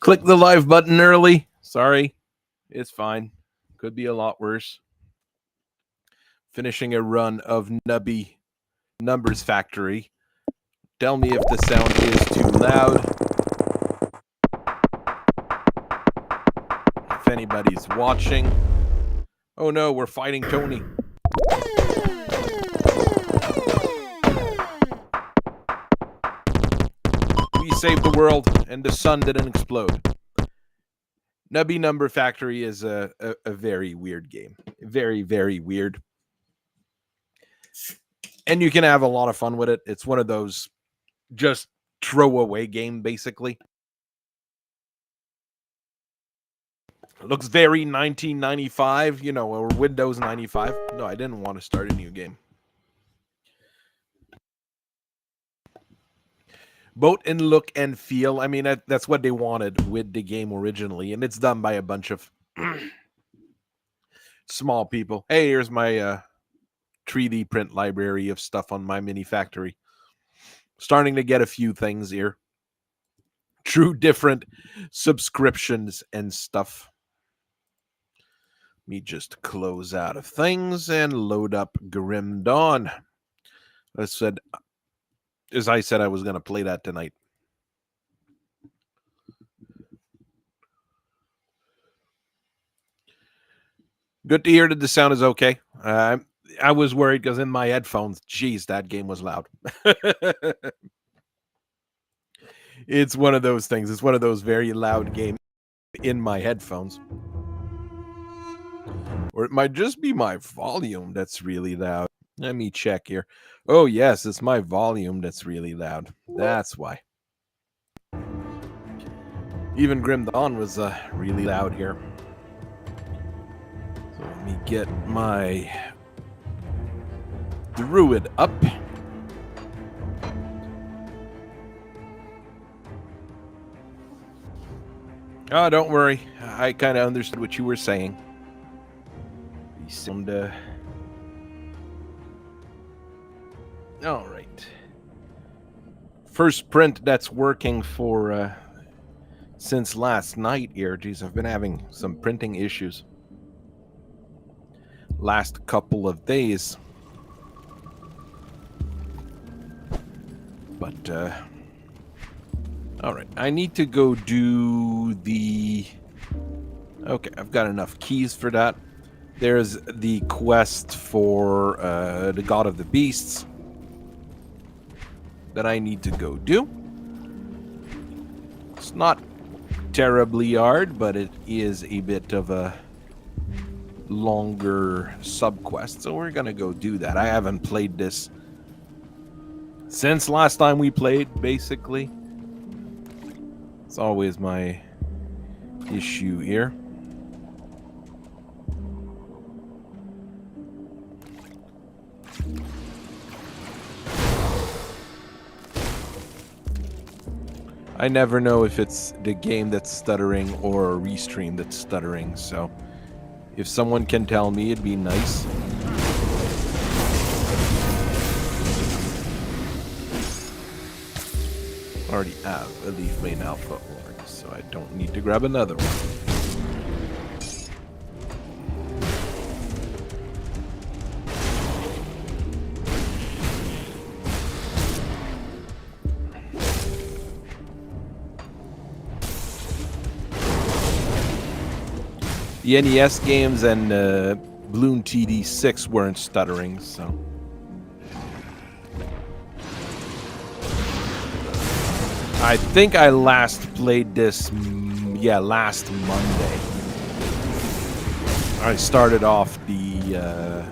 Click the live button early. Sorry. It's fine. Could be a lot worse. Finishing a run of Nubby Numbers Factory. Tell me if the sound is too loud. If anybody's watching. Oh no, we're fighting Tony. We saved the world and the sun didn't explode. Nubby Number Factory is a very weird game. Very, very weird. And you can have a lot of fun with it. It's one of those just throwaway game, basically. It looks very 1995, or Windows 95. No, I didn't want to start a new game. Both in look and feel. I mean, that's what they wanted with the game originally, and it's done by a bunch of small people. Hey, here's my 3D print library of stuff on my mini factory. Starting to get a few things here. True different subscriptions and stuff. Let me just close out of things and load up Grim Dawn. As I said, I was going to play that tonight. Good to hear that the sound is okay. I was worried because in my headphones, geez, that game was loud. It's one of those things. It's one of those very loud games in my headphones. Or it might just be my volume that's really loud. Let me check here. Oh, yes, it's my volume that's really loud. That's why. Even Grim Dawn was really loud here. So let me get my Druid up. Oh, don't worry. I kind of understood what you were saying. You sound, all right. First print that's working for since last night here. Geez, I've been having some printing issues last couple of days. But all right, I need to go do the... Okay, I've got enough keys for that. There's the quest for the God of the Beasts that I need to go do. It's not terribly hard, but it is a bit of a longer sub-quest, so we're gonna go do that. I haven't played this since last time we played, basically. It's always my issue here. I never know if it's the game that's stuttering or a restream that's stuttering, so if someone can tell me, it'd be nice. Already have a Leaf Main Alpha Org, so I don't need to grab another one. The NES games and Bloom TD6 weren't stuttering, so... I think I last played this, last Monday. I started off the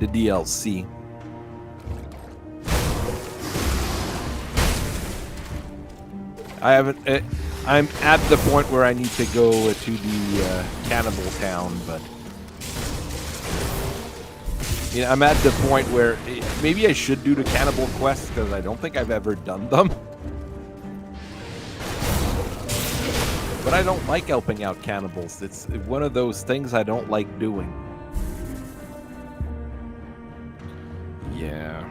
DLC. I haven't... I'm at the point where I need to go to the Cannibal Town, but... I'm at the point where maybe I should do the Cannibal quests, because I don't think I've ever done them. But I don't like helping out cannibals. It's one of those things I don't like doing. Yeah.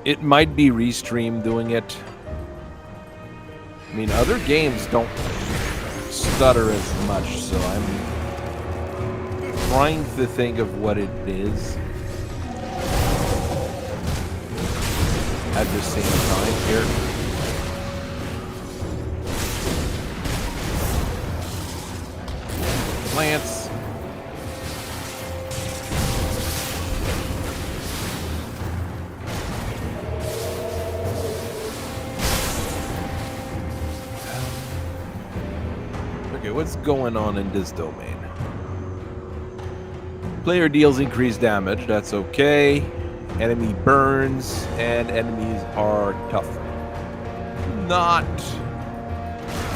It might be Restream doing it. I mean, other games don't stutter as much, so I'm trying to think of what it is at the same time here. Plants. Okay, what's going on in this domain? Player deals increased damage, that's okay. Enemy burns, and enemies are tough. Not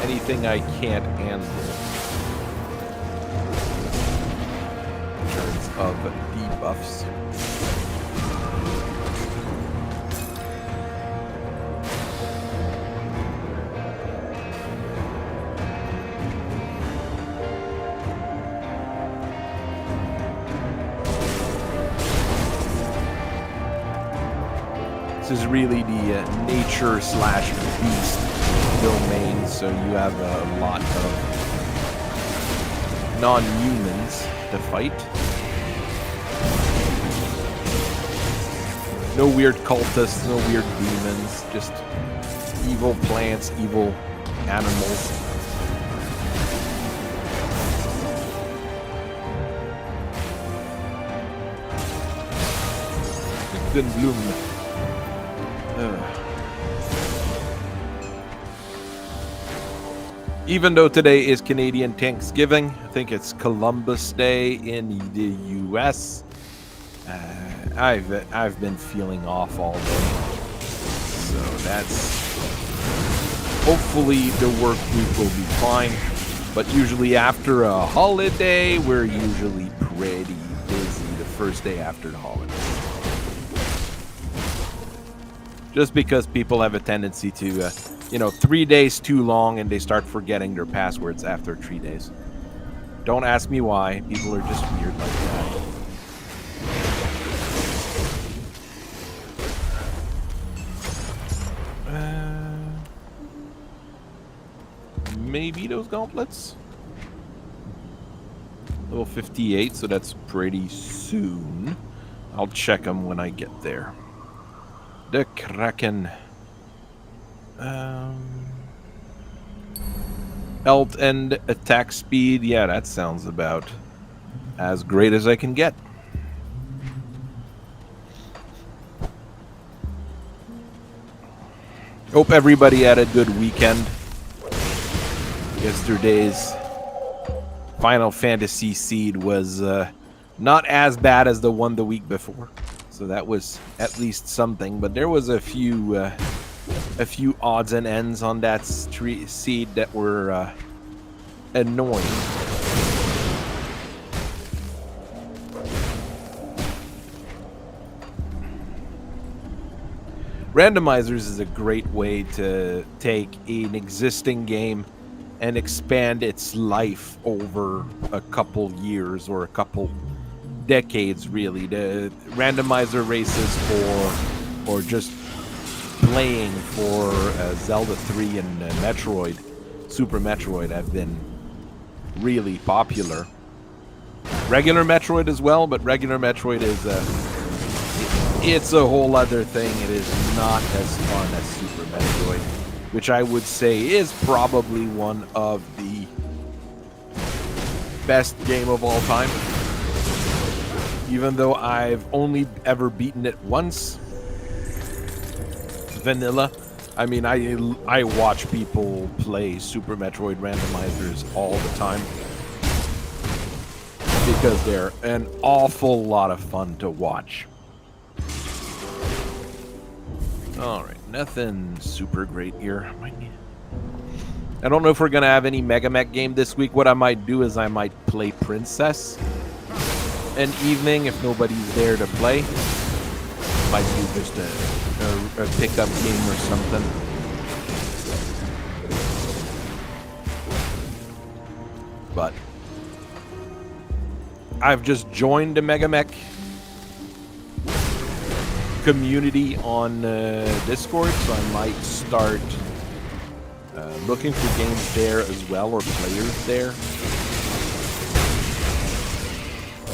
anything I can't handle. In terms of debuffs. This is really the nature/beast domain, so you have a lot of non-humans to fight. No weird cultists, no weird demons, just evil plants, evil animals. Den Bloom. Even though today is Canadian Thanksgiving, I think it's Columbus Day in the US. I've been feeling off all day, so that's hopefully the work week will be fine. But usually after a holiday, we're usually pretty busy the first day after the holiday. Just because people have a tendency to, 3 days too long and they start forgetting their passwords after 3 days. Don't ask me why. People are just weird like that. Maybe those gauntlets? Level 58, so that's pretty soon. I'll check them when I get there. The Kraken. Health and attack speed. Yeah, that sounds about as great as I can get. Hope everybody had a good weekend. Yesterday's Final Fantasy seed was not as bad as the one the week before. So that was at least something, but there was a few odds and ends on that seed that were annoying. Randomizers is a great way to take an existing game and expand its life over a couple years or a couple decades, really. The randomizer races or just playing for Zelda 3 and Metroid, Super Metroid, have been really popular. Regular Metroid as well, but regular Metroid is it's a whole other thing. It is not as fun as Super Metroid, which I would say is probably one of the best game of all time. Even though I've only ever beaten it once, vanilla. I mean, I watch people play Super Metroid randomizers all the time because they're an awful lot of fun to watch. Alright, nothing super great here. I don't know if we're going to have any Mega Mech game this week. What I might do is I might play Princess an evening if nobody's there to play. Might do just a pickup game or something. But I've just joined a Mega Mech community on Discord, so I might start looking for games there as well, or players there.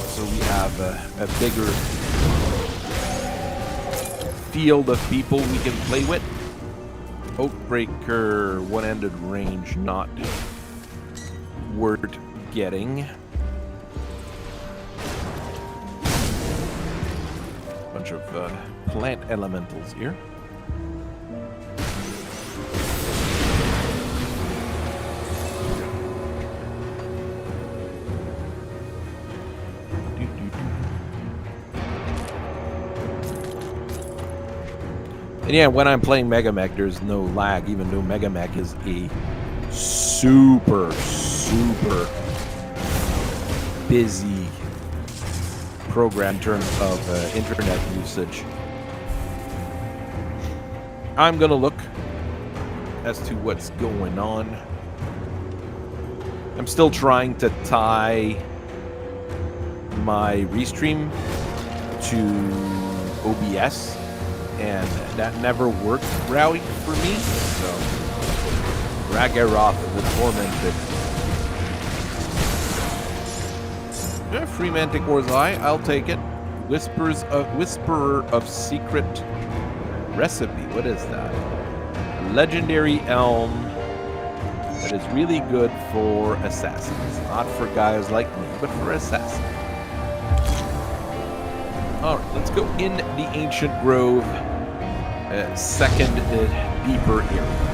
So we have a bigger field of people we can play with. Oakbreaker, one-ended range, not worth getting. Bunch of plant elementals here. And yeah, when I'm playing Mega Mech, there's no lag, even though Mega Mech is a super busy program in terms of internet usage. I'm gonna look as to what's going on. I'm still trying to tie my restream to OBS, and that never worked rowdy for me, so Ragaroth the Tormented. Yeah, Freemantic War's Eye, I'll take it. Whisperer of Secret Recipe, what is that? Legendary Elm that is really good for assassins. Not for guys like me, but for assassins. Alright, let's go in the Ancient Grove, second deeper area.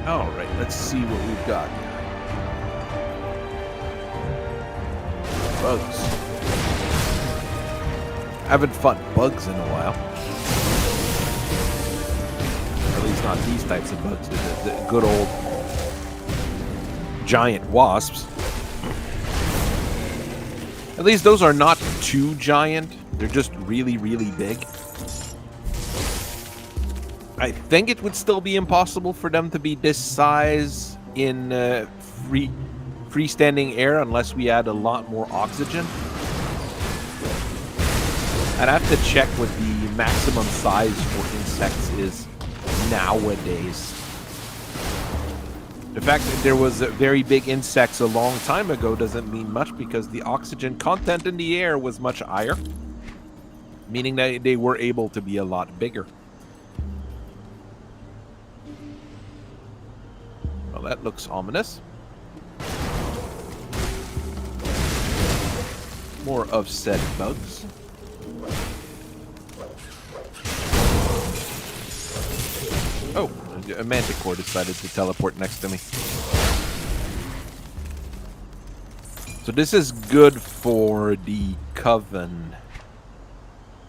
Alright, let's see what we've got here. Bugs. Haven't fought bugs in a while. At least not these types of bugs. The good old giant wasps. At least those are not too giant. They're just really, really big. I think it would still be impossible for them to be this size in freestanding air unless we add a lot more oxygen. I'd have to check what the maximum size for insects is nowadays. The fact that there was very big insects a long time ago doesn't mean much, because the oxygen content in the air was much higher, meaning that they were able to be a lot bigger. Well, that looks ominous. More of said bugs. Oh, a manticore decided to teleport next to me. So this is good for the Coven.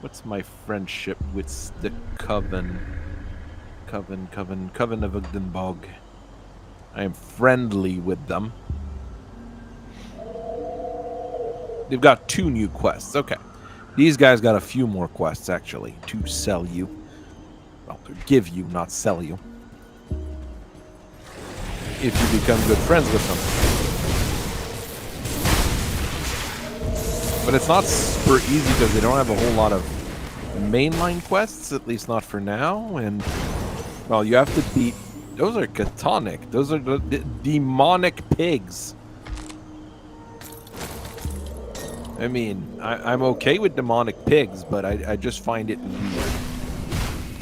What's my friendship with the Coven? Coven of Ugdenbog. I am friendly with them. They've got 2 new quests. Okay. These guys got a few more quests, actually, to sell you. Well, to give you, not sell you. If you become good friends with them. But it's not super easy because they don't have a whole lot of mainline quests, at least not for now. And, well, you have to beat... Those are Chthonic. Those are the demonic pigs. I mean, I'm okay with demonic pigs, but I just find it weird.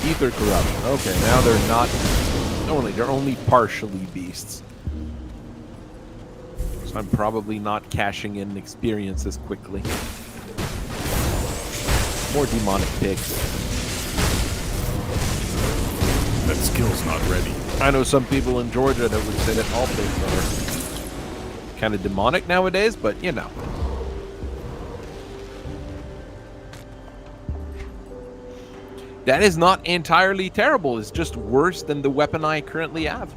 Ether corruption. Okay, now they're not... They're only partially beasts. So I'm probably not cashing in experiences quickly. More demonic pigs. That skill's not ready. I know some people in Georgia that would say that all pigs are kind of demonic nowadays, but you know. That is not entirely terrible. It's just worse than the weapon I currently have.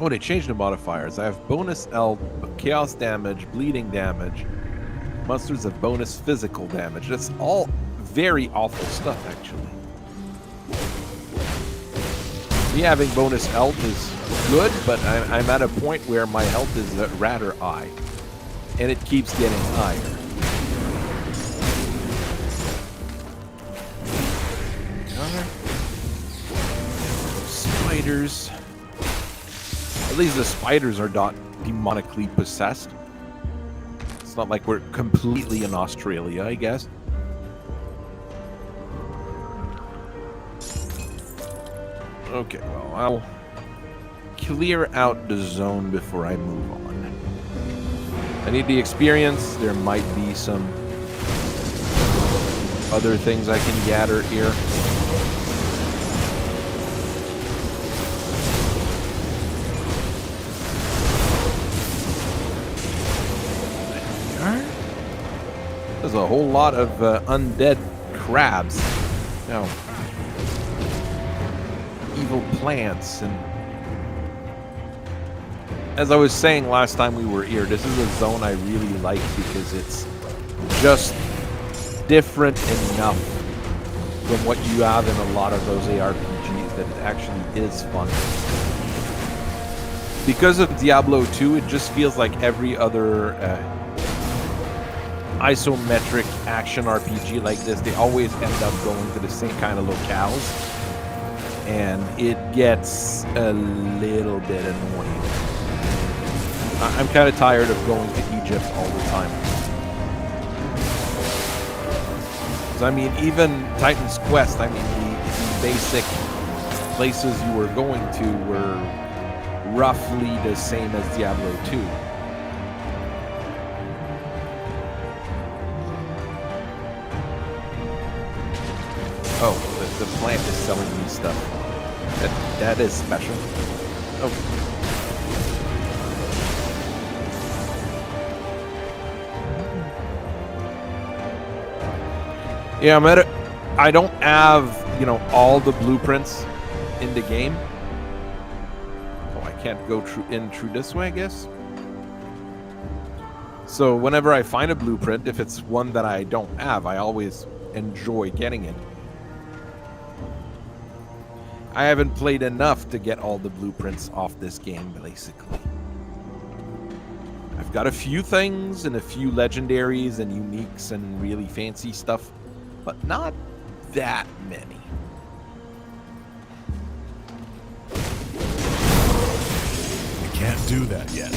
Oh, they changed the modifiers. I have bonus L, chaos damage, bleeding damage. Monsters have bonus physical damage. That's all very awful stuff, actually. Me having bonus health is good, but I'm at a point where my health is rather high. And it keeps getting higher. Spiders. At least the spiders are not demonically possessed. It's not like we're completely in Australia, I guess. Okay, well, I'll clear out the zone before I move on. I need the experience. There might be some other things I can gather here. There's a whole lot of undead crabs. Now, evil plants. And as I was saying last time we were here, this is a zone I really like because it's just different enough from what you have in a lot of those ARPGs that it actually is fun. Because of Diablo 2, it just feels like every other isometric action RPG like this. They always end up going to the same kind of locales, and it gets a little bit annoying. I'm kind of tired of going to Egypt all the time. So, I mean, even Titan's Quest, I mean, the basic places you were going to were roughly the same as Diablo 2. Oh, the plant is selling me stuff. That is special. Oh. Yeah, I don't have, all the blueprints in the game. Oh, I can't go through this way, I guess. So whenever I find a blueprint, if it's one that I don't have, I always enjoy getting it. I haven't played enough to get all the blueprints off this game, basically. I've got a few things and a few legendaries and uniques and really fancy stuff, but not that many. You can't do that yet.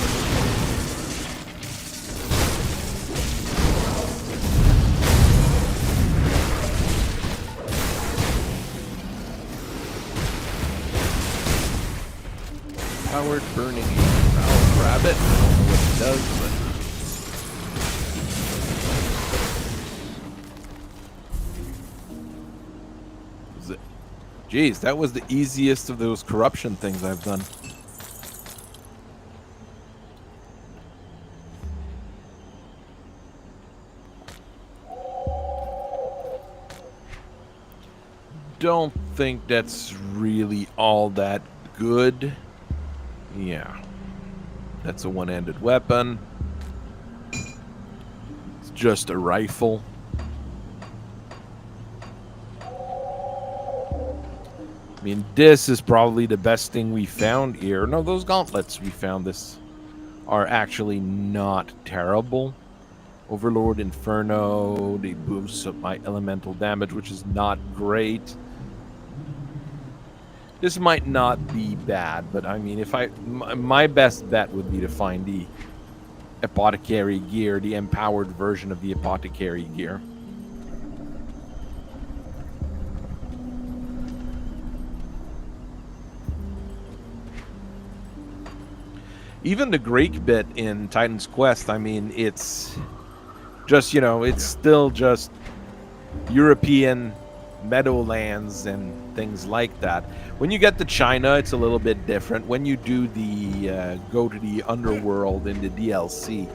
Powered burning I'll grab it. I don't know what it does, but... Is it? Jeez, that was the easiest of those corruption things I've done. Don't think that's really all that good. Yeah. That's a one-handed weapon. It's just a rifle. I mean, this is probably the best thing we found here. No, those gauntlets we found this are actually not terrible. Overlord Inferno, they boost up my elemental damage, which is not great. This might not be bad, but I mean, my best bet would be to find the apothecary gear, the empowered version of the apothecary gear. Even the Greek bit in Titan's Quest, I mean, it's just, it's still just European meadowlands and things like that. When you get to China, it's a little bit different. When you do the go to the underworld in the DLC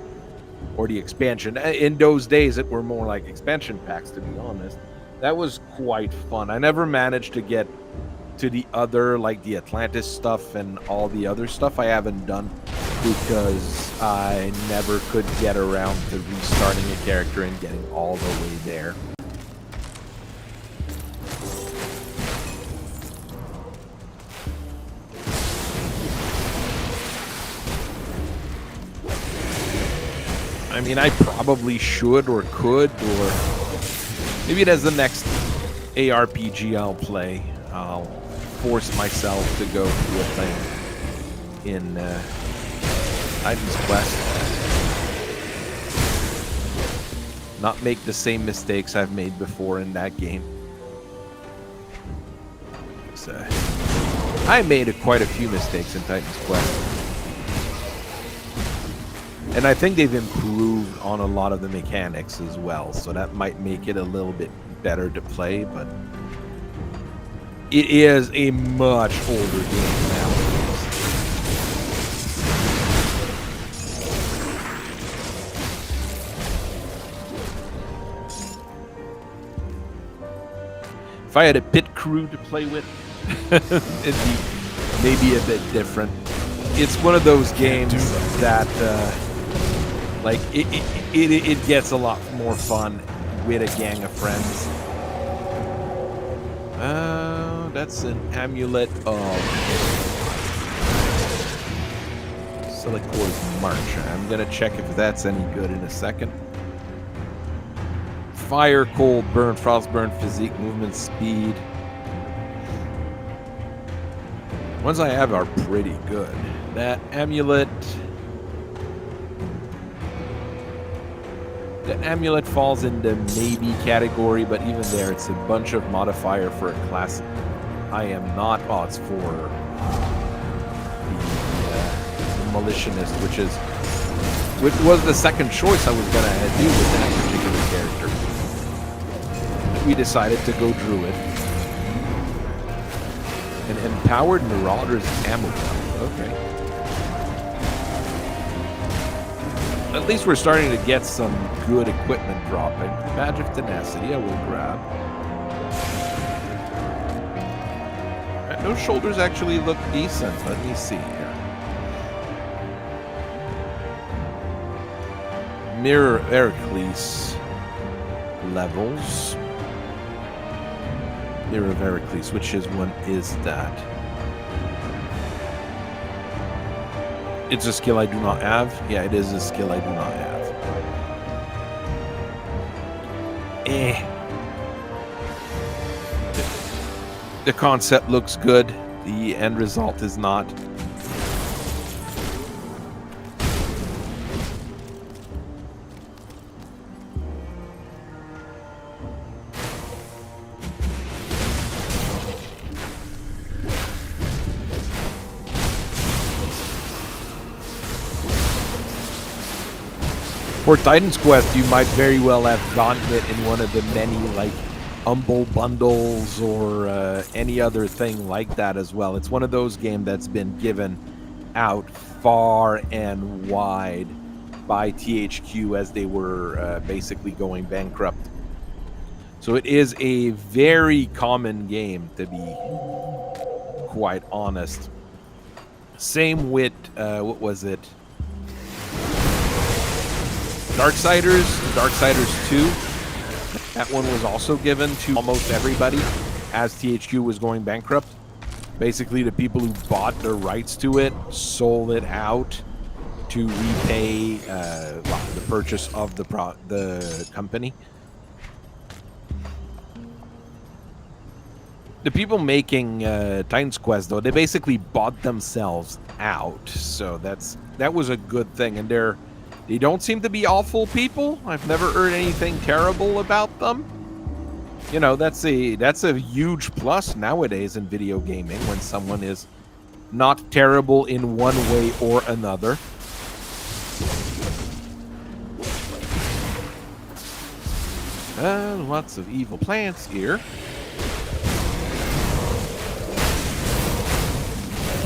or the expansion, in those days it were more like expansion packs, to be honest. That was quite fun. I never managed to get to the other, like the Atlantis stuff and all the other stuff, I haven't done because I never could get around to restarting a character and getting all the way there. I mean, I probably should or could, or maybe it is the next ARPG I'll play. I'll force myself to go through a thing in Titan's Quest. Not make the same mistakes I've made before in that game. So, I made quite a few mistakes in Titan's Quest. And I think they've improved on a lot of the mechanics as well, so that might make it a little bit better to play, but it is a much older game nowadays. If I had a pit crew to play with, it'd be maybe a bit different. It's one of those games that like it gets a lot more fun with a gang of friends. That's an amulet of Silicor's March. I'm gonna check if that's any good in a second. Fire, cold, burn, frostburn, physique, movement, speed. The ones I have are pretty good. That amulet. The amulet falls in the maybe category, but even there, it's a bunch of modifier for a class I am not. Oh, it's for the Militionist, which was the second choice I was going to do with that particular character. We decided to go Druid. An Empowered Marauder's Ammo. Okay. At least we're starting to get some good equipment dropping. Badge of Tenacity, I will grab. Those shoulders actually look decent. Let me see here. Mirror Heracles levels. Mirror of Heracles, which one is that? It's a skill I do not have. Yeah, it is a skill I do not have. The concept looks good. The end result is not. For Titan's Quest, you might very well have gotten it in one of the many, like, Humble Bundles or any other thing like that as well. It's one of those games that's been given out far and wide by THQ as they were basically going bankrupt. So it is a very common game, to be quite honest. Same with, what was it? Darksiders 2. That one was also given to almost everybody as THQ was going bankrupt. Basically, the people who bought the rights to it sold it out to repay the purchase of the company. The people making Titan's Quest, though, they basically bought themselves out, so that was a good thing, and they don't seem to be awful people. I've never heard anything terrible about them. You know, that's a huge plus nowadays in video gaming when someone is not terrible in one way or another. Lots of evil plants here.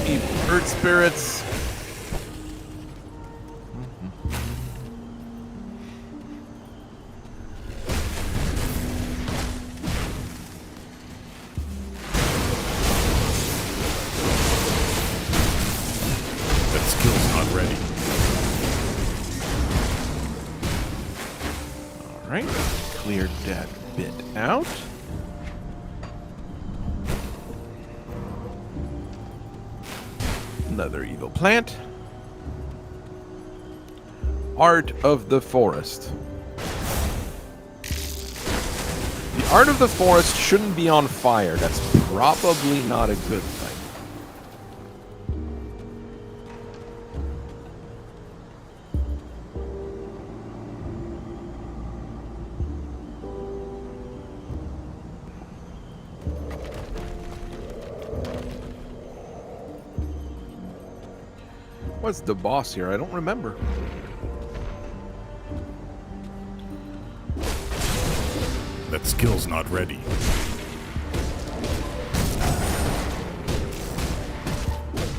Evil earth spirits. That skill's not ready. Alright, cleared that bit out. Another evil plant. Art of the Forest. The Art of the Forest shouldn't be on fire. That's probably not a good thing. What's the boss here? I don't remember. That skill's not ready.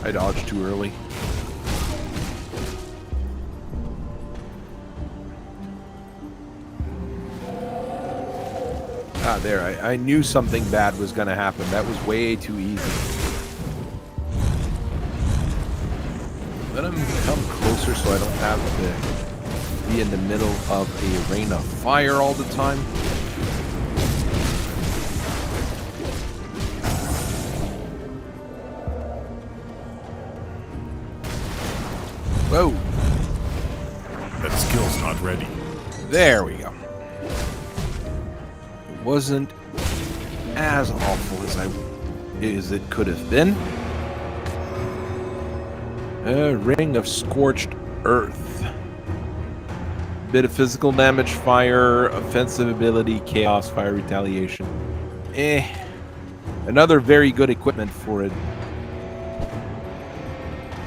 I dodged too early. Ah, there. I knew something bad was going to happen. That was way too easy. Let him come closer so I don't have to be in the middle of a rain of fire all the time. Whoa. That skill's not ready. There we go. It wasn't as awful as it could have been. A ring of scorched earth. Bit of physical damage, fire, offensive ability, chaos, fire retaliation. Another very good equipment for it.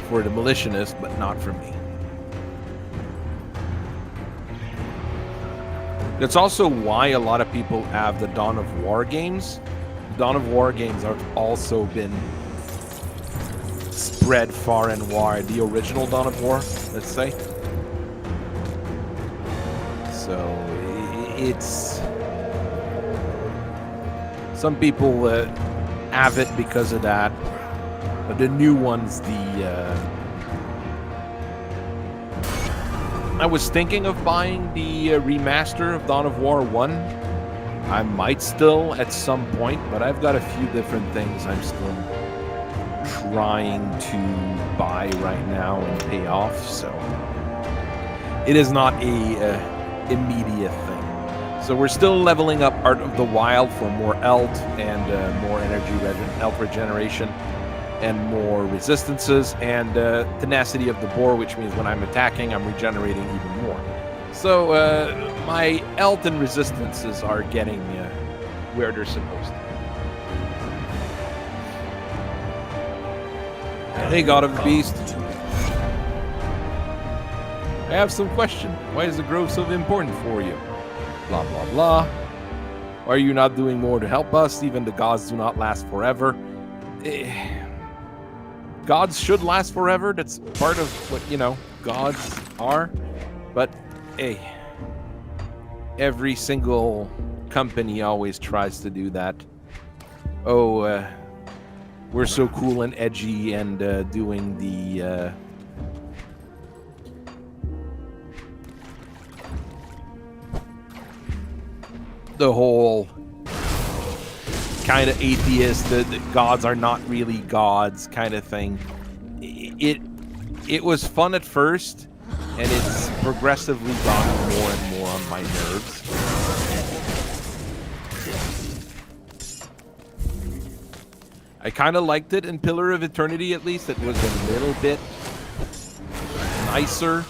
For the militianist, but not for me. That's also why a lot of people have the Dawn of War games. Dawn of War games have also been spread far and wide. The original Dawn of War, let's say. So it's some people have it because of that. But the new ones, I was thinking of buying the remaster of Dawn of War 1. I might still at some point, but I've got a few different things I'm still trying to buy right now and pay off, so it is not a immediate thing. So we're still leveling up Art of the Wild for more elt and more energy elt regeneration and more resistances and tenacity of the boar, which means when I'm attacking, I'm regenerating even more. So my elt and resistances are getting where they're supposed to. Hey, God of the Beast. I have some question. Why is the grove so important for you? Blah, blah, blah. Why are you not doing more to help us? Even the gods do not last forever. Gods should last forever. That's part of what, gods are. But, hey, every single company always tries to do that. Oh, we're so cool and edgy and doing the whole kind of atheist, the gods are not really gods kind of thing. It was fun at first, and it's progressively gotten more and more on my nerves. I kind of liked it in Pillar of Eternity, at least. It was a little bit nicer,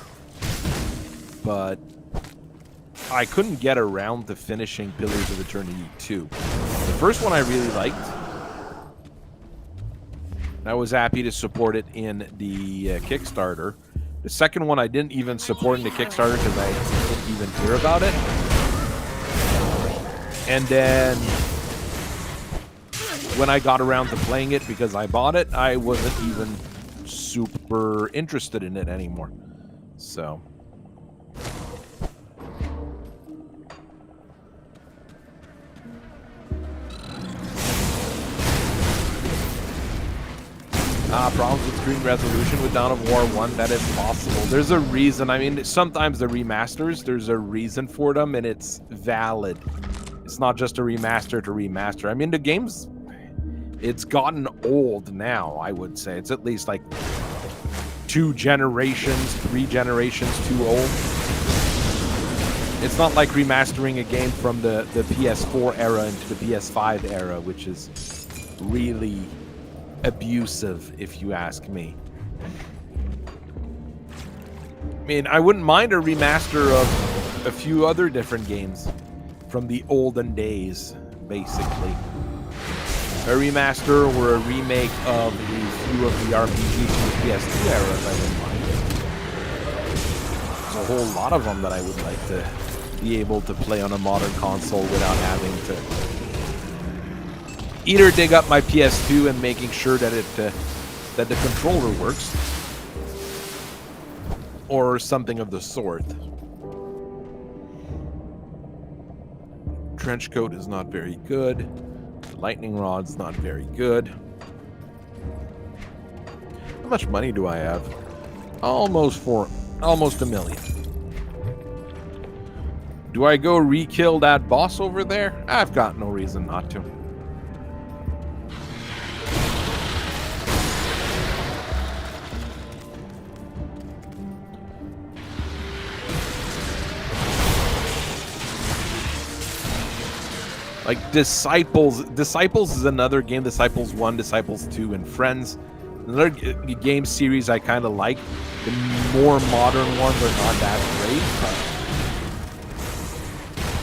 but I couldn't get around to finishing Pillars of Eternity 2. The first one I really liked. I was happy to support it in the Kickstarter. The second one I didn't even support in the Kickstarter because I didn't even hear about it. And then when I got around to playing it because I bought it, I wasn't even super interested in it anymore. So Problems with screen resolution with Dawn of War 1, that is possible. There's a reason. I mean, sometimes the remasters, there's a reason for them, and it's valid. It's not just a remaster to remaster. I mean, the game's... It's gotten old now, I would say. It's at least like 2 generations, 3 generations too old. It's not like remastering a game from the PS4 era into the PS5 era, which is really abusive, if you ask me. I mean, I wouldn't mind a remaster of a few other different games from the olden days, basically. A remaster or a remake of a few of the RPGs from the PS2 era, I wouldn't mind. There's a whole lot of them that I would like to be able to play on a modern console without having to either dig up my PS2 and making sure that that the controller works, or something of the sort. Trench coat is not very good. Lightning rod's not very good. How much money do I have? Almost $1 million. Do I go re-kill that boss over there? I've got no reason not to. Like Disciples is another game. Disciples 1, Disciples 2, and Friends. Another game series I kind of like. The more modern ones are not that great, but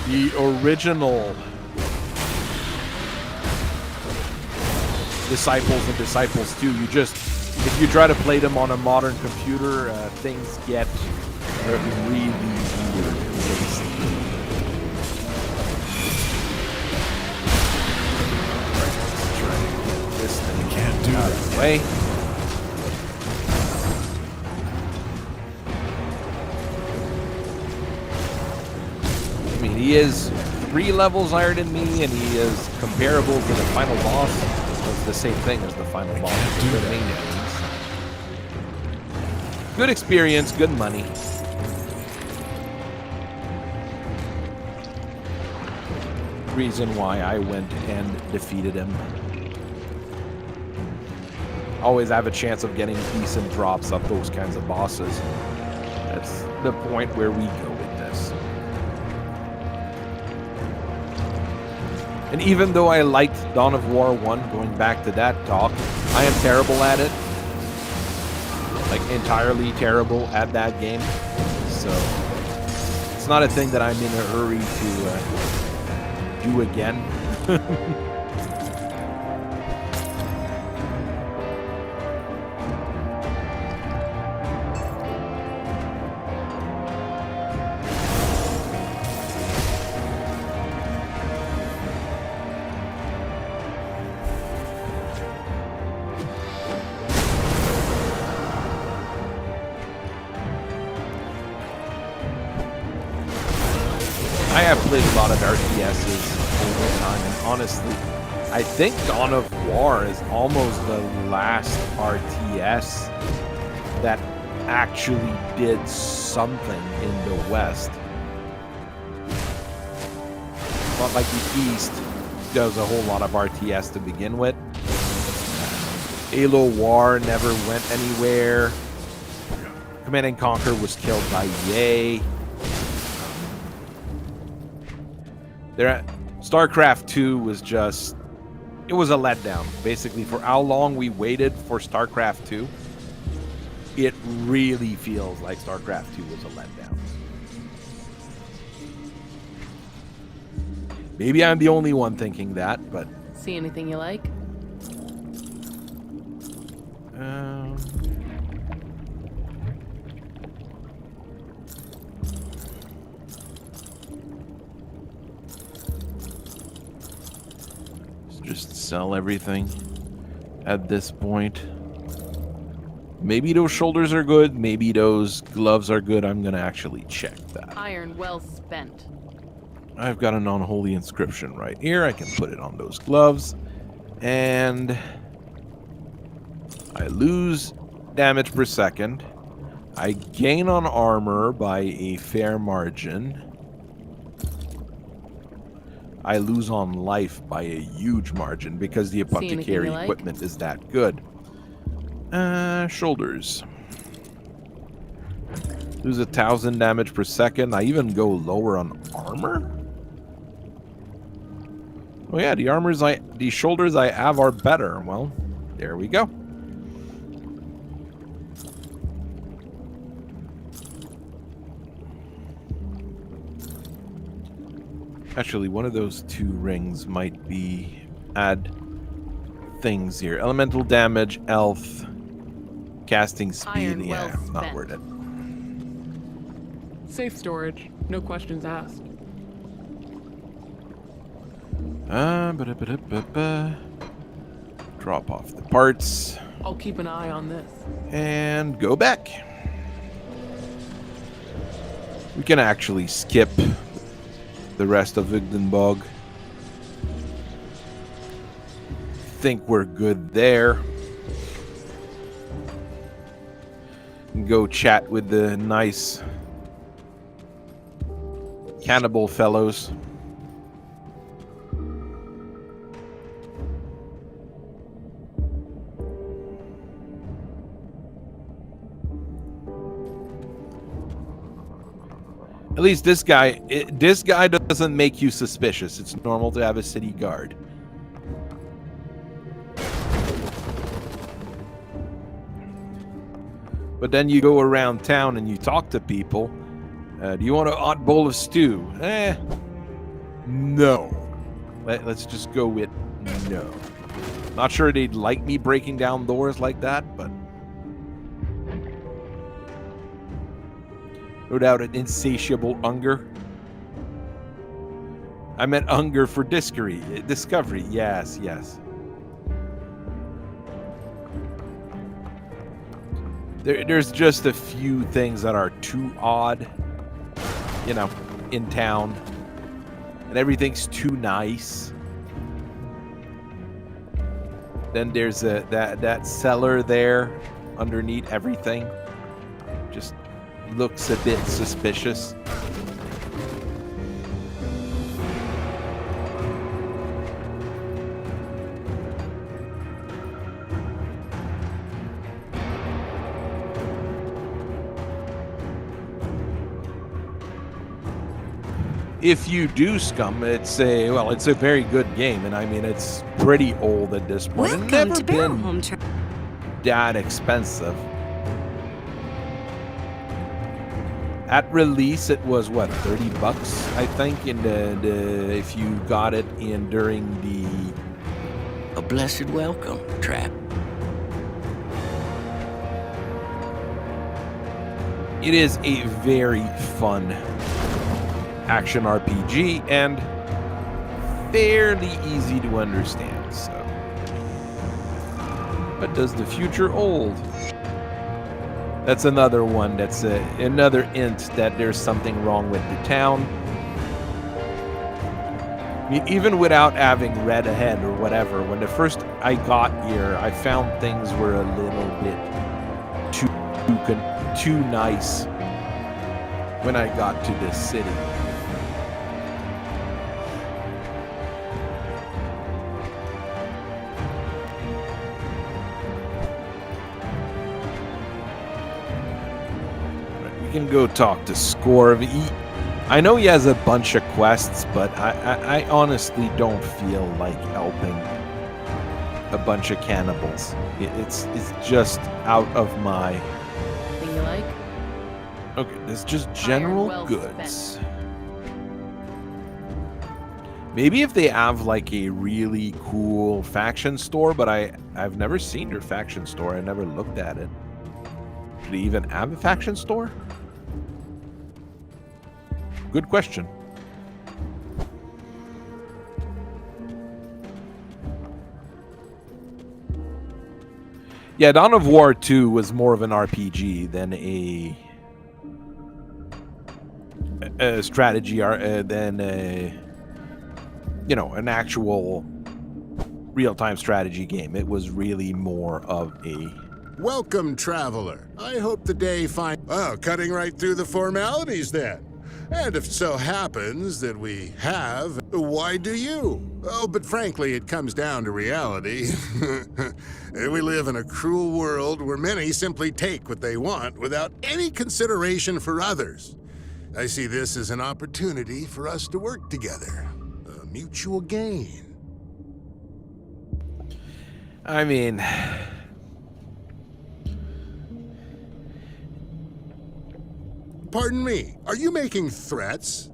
the original Disciples and Disciples 2, if you try to play them on a modern computer, things get really weird, basically. This thing can't do that way. I mean, he is 3 levels higher than me, and he is comparable to the final boss. It's the same thing as the final boss. Good experience, good money. Reason why I went and defeated him. Always have a chance of getting decent drops of those kinds of bosses. That's the point where we go with this. And even though I liked Dawn of War 1, going back to that talk, I am terrible at it. Like, entirely terrible at that game. So, it's not a thing that I'm in a hurry to do again. I have played a lot of RTSs over time, and honestly, I think Dawn of War is almost the last RTS that actually did something in the West. Not like the East does a whole lot of RTS to begin with. Halo War never went anywhere. Command & Conquer was killed by EA. StarCraft 2 was just... It was a letdown. Basically, for how long we waited for StarCraft 2, it really feels like StarCraft 2 was a letdown. Maybe I'm the only one thinking that, but... See anything you like? Just sell everything at this point. Maybe those shoulders are good. Maybe those gloves are good. I'm going to actually check that. Iron well spent. I've got an unholy inscription right here. I can put it on those gloves. And I I lose damage per second. I gain on armor by a fair margin. I lose on life by a huge margin because the See anything you apothecary like? equipment is that good. Shoulders. Lose 1,000 damage per second. I even go lower on armor? Oh yeah, the shoulders I have are better. Well, there we go. Actually, one of those two rings might be add things here. Elemental damage, health, casting speed. Iron well Yeah, not spent. worth it. Safe storage. No questions asked. Drop off the parts I'll keep an eye on this. and go back. We can actually skip the rest of Vigdenbog. Think we're good there. Go chat with the nice cannibal fellows. At least this guy doesn't make you suspicious. It's normal to have a city guard. But then you go around town and you talk to people. Do you want a hot bowl of stew? No. Let's just go with no. Not sure they'd like me breaking down doors like that, but no doubt an insatiable hunger. I meant hunger for discovery. Yes, yes. There's just a few things that are too odd, you know, in town. And everything's too nice. Then there's that cellar there underneath everything. Just looks a bit suspicious. If you do Scum, it's a very good game, and I mean it's pretty old at this point. It's Welcome never to Barrel been Home Tra- that expensive. At release, it was what, $30, I think, in the if you got it in during the A blessed welcome, Trap. It is a very fun action RPG and fairly easy to understand. So, but does the future hold? That's another one. That's another hint that there's something wrong with the town. I mean, even without having read ahead or whatever, when the first I got here, I found things were a little bit too nice when I got to this city. We can go talk to Scorv. I know he has a bunch of quests, but I honestly don't feel like helping a bunch of cannibals. It's just out of my... Thing you like? Okay, this is just general well goods. Maybe if they have like a really cool faction store, but I've never seen their faction store. I never looked at it. Do they even have a faction store? Good question. Yeah, Dawn of War 2 was more of an RPG than a strategy, than an actual real-time strategy game. It was really more of a Welcome, traveler. I hope the day finds... Oh, cutting right through the formalities then. And if it so happens that we have, why do you? Oh, but frankly, it comes down to reality. We live in a cruel world where many simply take what they want without any consideration for others. I see this as an opportunity for us to work together. A mutual gain. I mean... Pardon me, are you making threats?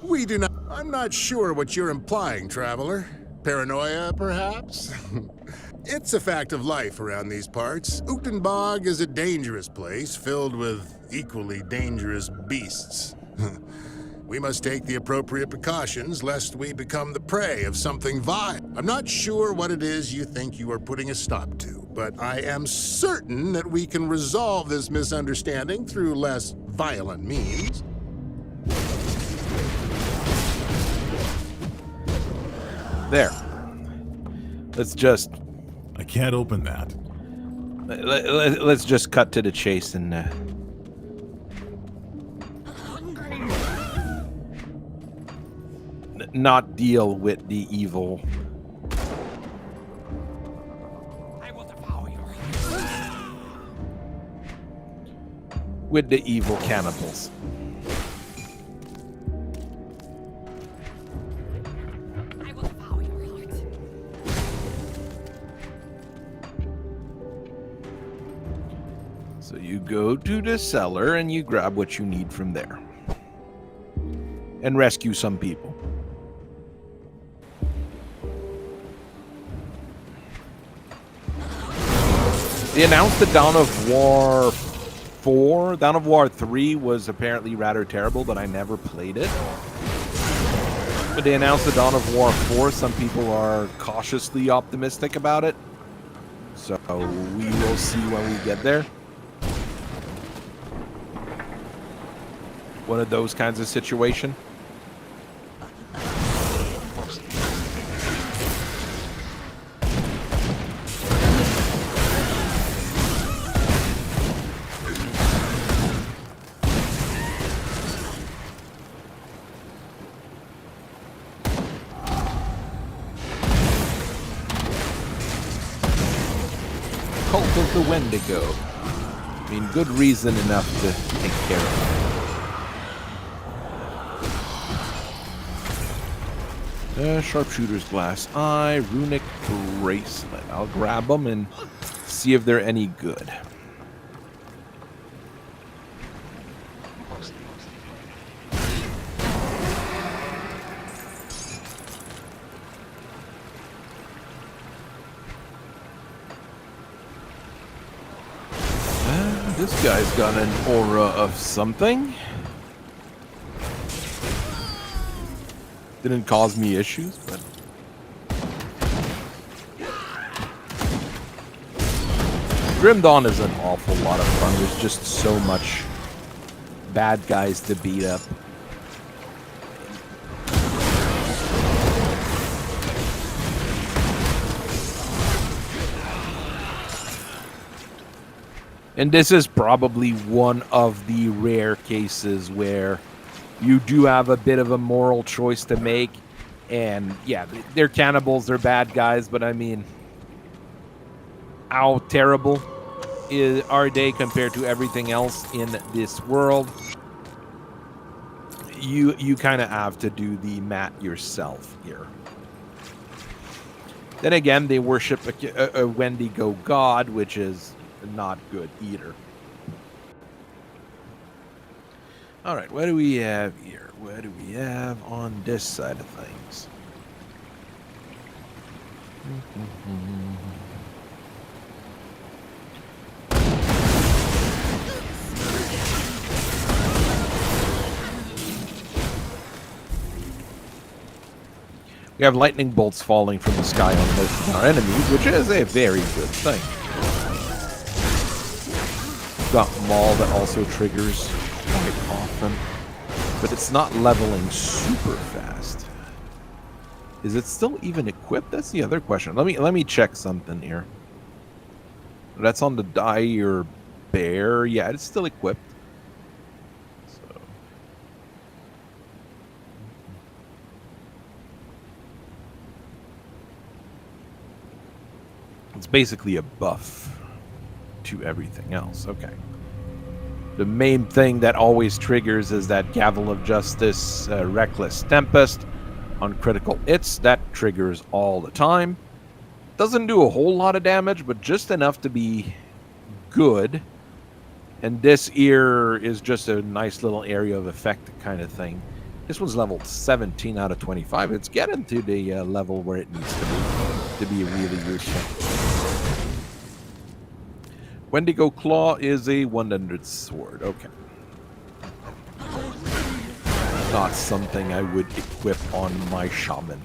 We do not... I'm not sure what you're implying, traveler. Paranoia, perhaps? It's a fact of life around these parts. Uchtenbog is a dangerous place filled with equally dangerous beasts. We must take the appropriate precautions lest we become the prey of something vile. I'm not sure what it is you think you are putting a stop to, but I am certain that we can resolve this misunderstanding through less violent means. There. Let's just... I can't open that. Let's just cut to the chase and... not deal with the evil. I will devour your With the evil cannibals. I will devour your heart. So you go to the cellar and you grab what you need from there. And rescue some people. They announced that Dawn of War 4, Dawn of War 3 was apparently rather terrible, but I never played it. But they announced the Dawn of War 4. Some people are cautiously optimistic about it. So we will see when we get there. One of those kinds of situation. Cult of the Wendigo. I mean, good reason enough to take care of it. Sharpshooter's glass eye, runic bracelet. I'll grab them and see if they're any good. This guy's got an aura of something. Didn't cause me issues, but... Grim Dawn is an awful lot of fun. There's just so much bad guys to beat up. And this is probably one of the rare cases where you do have a bit of a moral choice to make. And yeah, they're cannibals, they're bad guys, but I mean, how terrible are they compared to everything else in this world? You kind of have to do the mat yourself here. Then again, they worship a Wendigo god, which is not good either. All right, what do we have here? What do we have on this side of things? We have lightning bolts falling from the sky on most of our enemies, which is a very good thing. Got Maul that also triggers quite often, but it's not leveling super fast. Is it still even equipped? That's the other question. Let me check something here. That's on the dire bear. Yeah, it's still equipped. So. It's basically a buff to everything else. Okay. The main thing that always triggers is that Gavel of Justice, Reckless Tempest on critical hits. That triggers all the time. Doesn't do a whole lot of damage, but just enough to be good. And this ear is just a nice little area of effect kind of thing. This one's leveled 17 out of 25. It's getting to the level where it needs to be really useful. Wendigo Claw is a 100 sword. Okay. Not something I would equip on my shaman.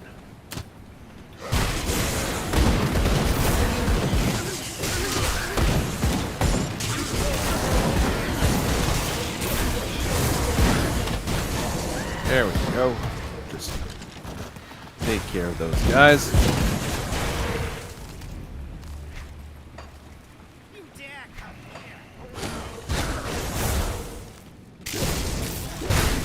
There we go. Just take care of those guys.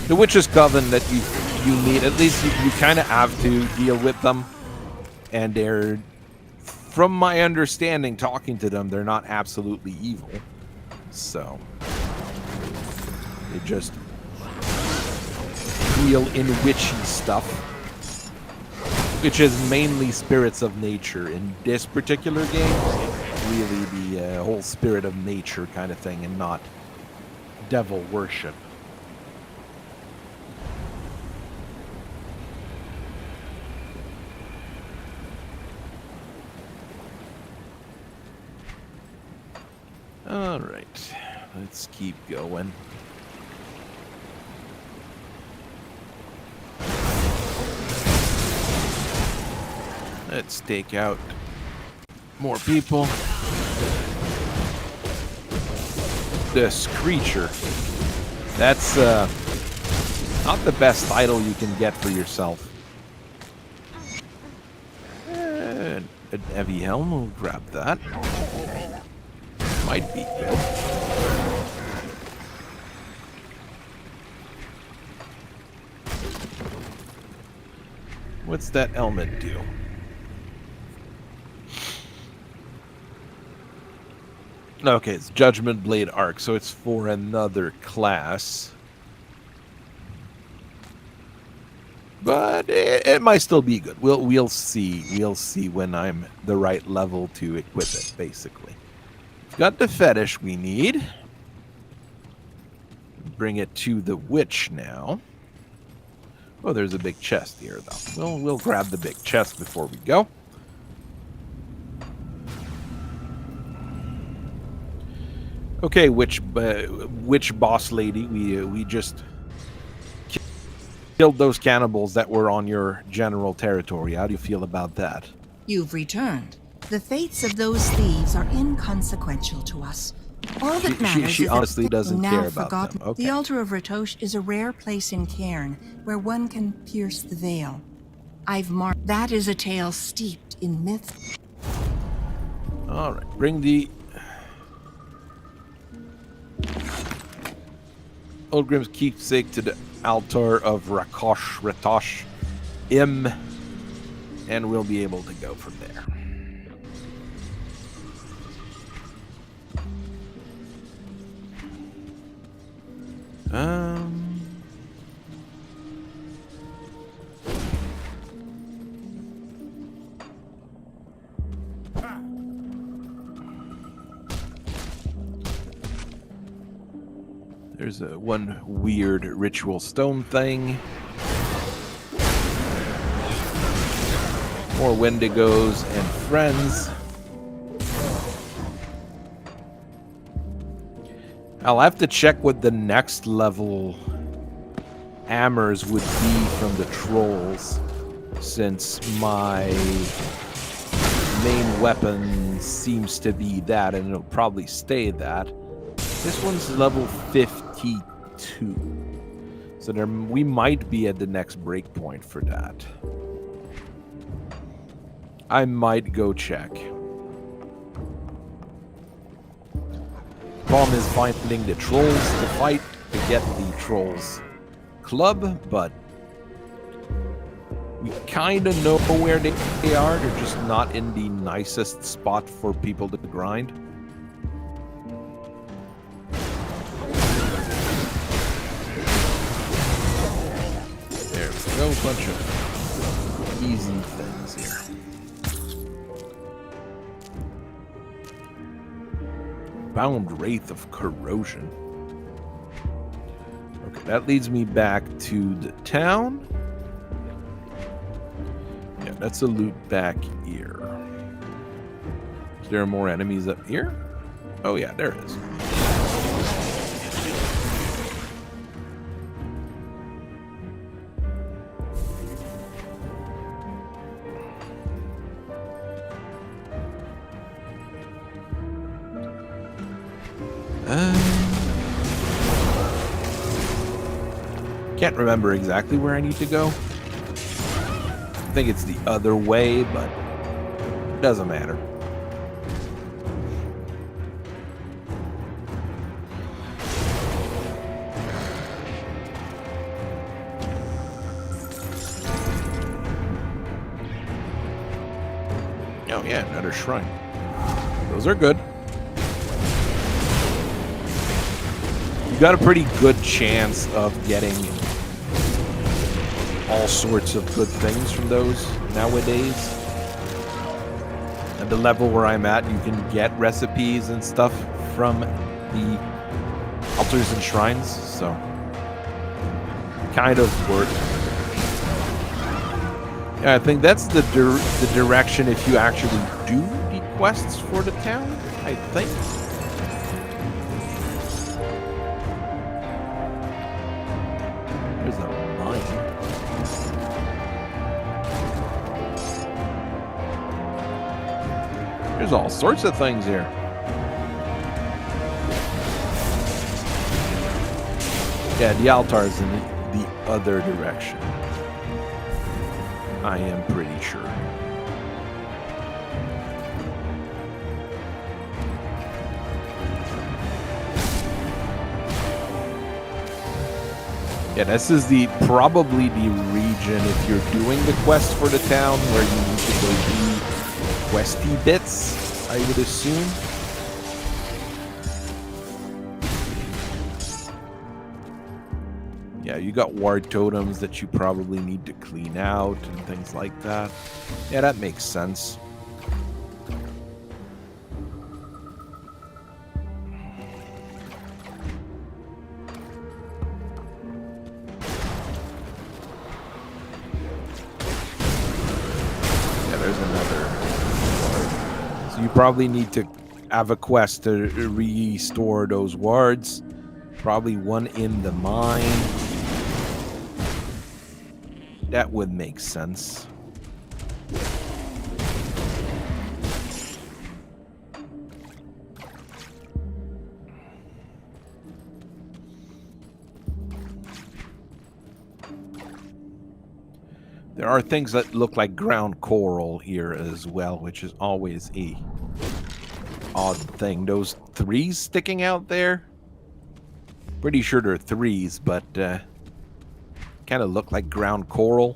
The Witch's Coven that you meet, at least you kind of have to deal with them. And they're, from my understanding, talking to them, they're not absolutely evil. So, they just deal in witchy stuff. Which is mainly spirits of nature in this particular game. Really the whole spirit of nature kind of thing and not devil worship. All right, let's keep going. Let's take out more people. This creature. That's not the best title you can get for yourself. And an heavy helm, we'll grab that. Might be good. What's that helmet do? Okay, it's Judgment Blade Arc, so it's for another class. But it might still be good. We'll see. We'll see when I'm the right level to equip it, basically. Got the fetish we need. Bring it to the witch now. Oh, there's a big chest here, though. We'll grab the big chest before we go. Okay, witch boss lady. We just killed those cannibals that were on your general territory. How do you feel about that? You've returned. The fates of those thieves are inconsequential to us. All that matters she is honestly that doesn't now care about forgotten. them. Okay. The altar of Ratosh is a rare place in Cairn where one can pierce the veil. I've marked that is a tale steeped in myth. All right, bring the Ulgrim's keepsake to the altar of Ratosh Im, and we'll be able to go from there. There's one weird ritual stone thing. More Wendigos and friends. I'll have to check what the next level hammers would be from the trolls, since my main weapon seems to be that, and it'll probably stay that. This one's level 52. So we might be at the next breakpoint for that. I might go check. Problem is finding the trolls to fight to get the trolls club, but we kind of know where they are. They're just not in the nicest spot for people to grind. There we go, bunch of easy things here. Bound Wraith of Corrosion. Okay, that leads me back to the town. Yeah, that's a loot back here. Is there more enemies up here? Oh yeah, there is. Can't remember exactly where I need to go. I think it's the other way, but it doesn't matter. Oh yeah, another shrine. Those are good. You got a pretty good chance of getting all sorts of good things from those nowadays. At the level where I'm at, you can get recipes and stuff from the altars and shrines, so kind of worth. Yeah, I think that's the direction if you actually do the quests for the town, I think. There's a mine. There's all sorts of things here. Yeah, the altar's in the other direction. I am pretty sure. Yeah, this is probably the region if you're doing the quest for the town where you need to go do questy bits, I would assume. Yeah, you got ward totems that you probably need to clean out and things like that. Yeah, that makes sense. Yeah, there's another. So you probably need to have a quest to restore those wards. Probably one in the mine. That would make sense. There are things that look like ground coral here as well, which is always a odd thing. Those threes sticking out there? Pretty sure they're threes, but kind of look like ground coral.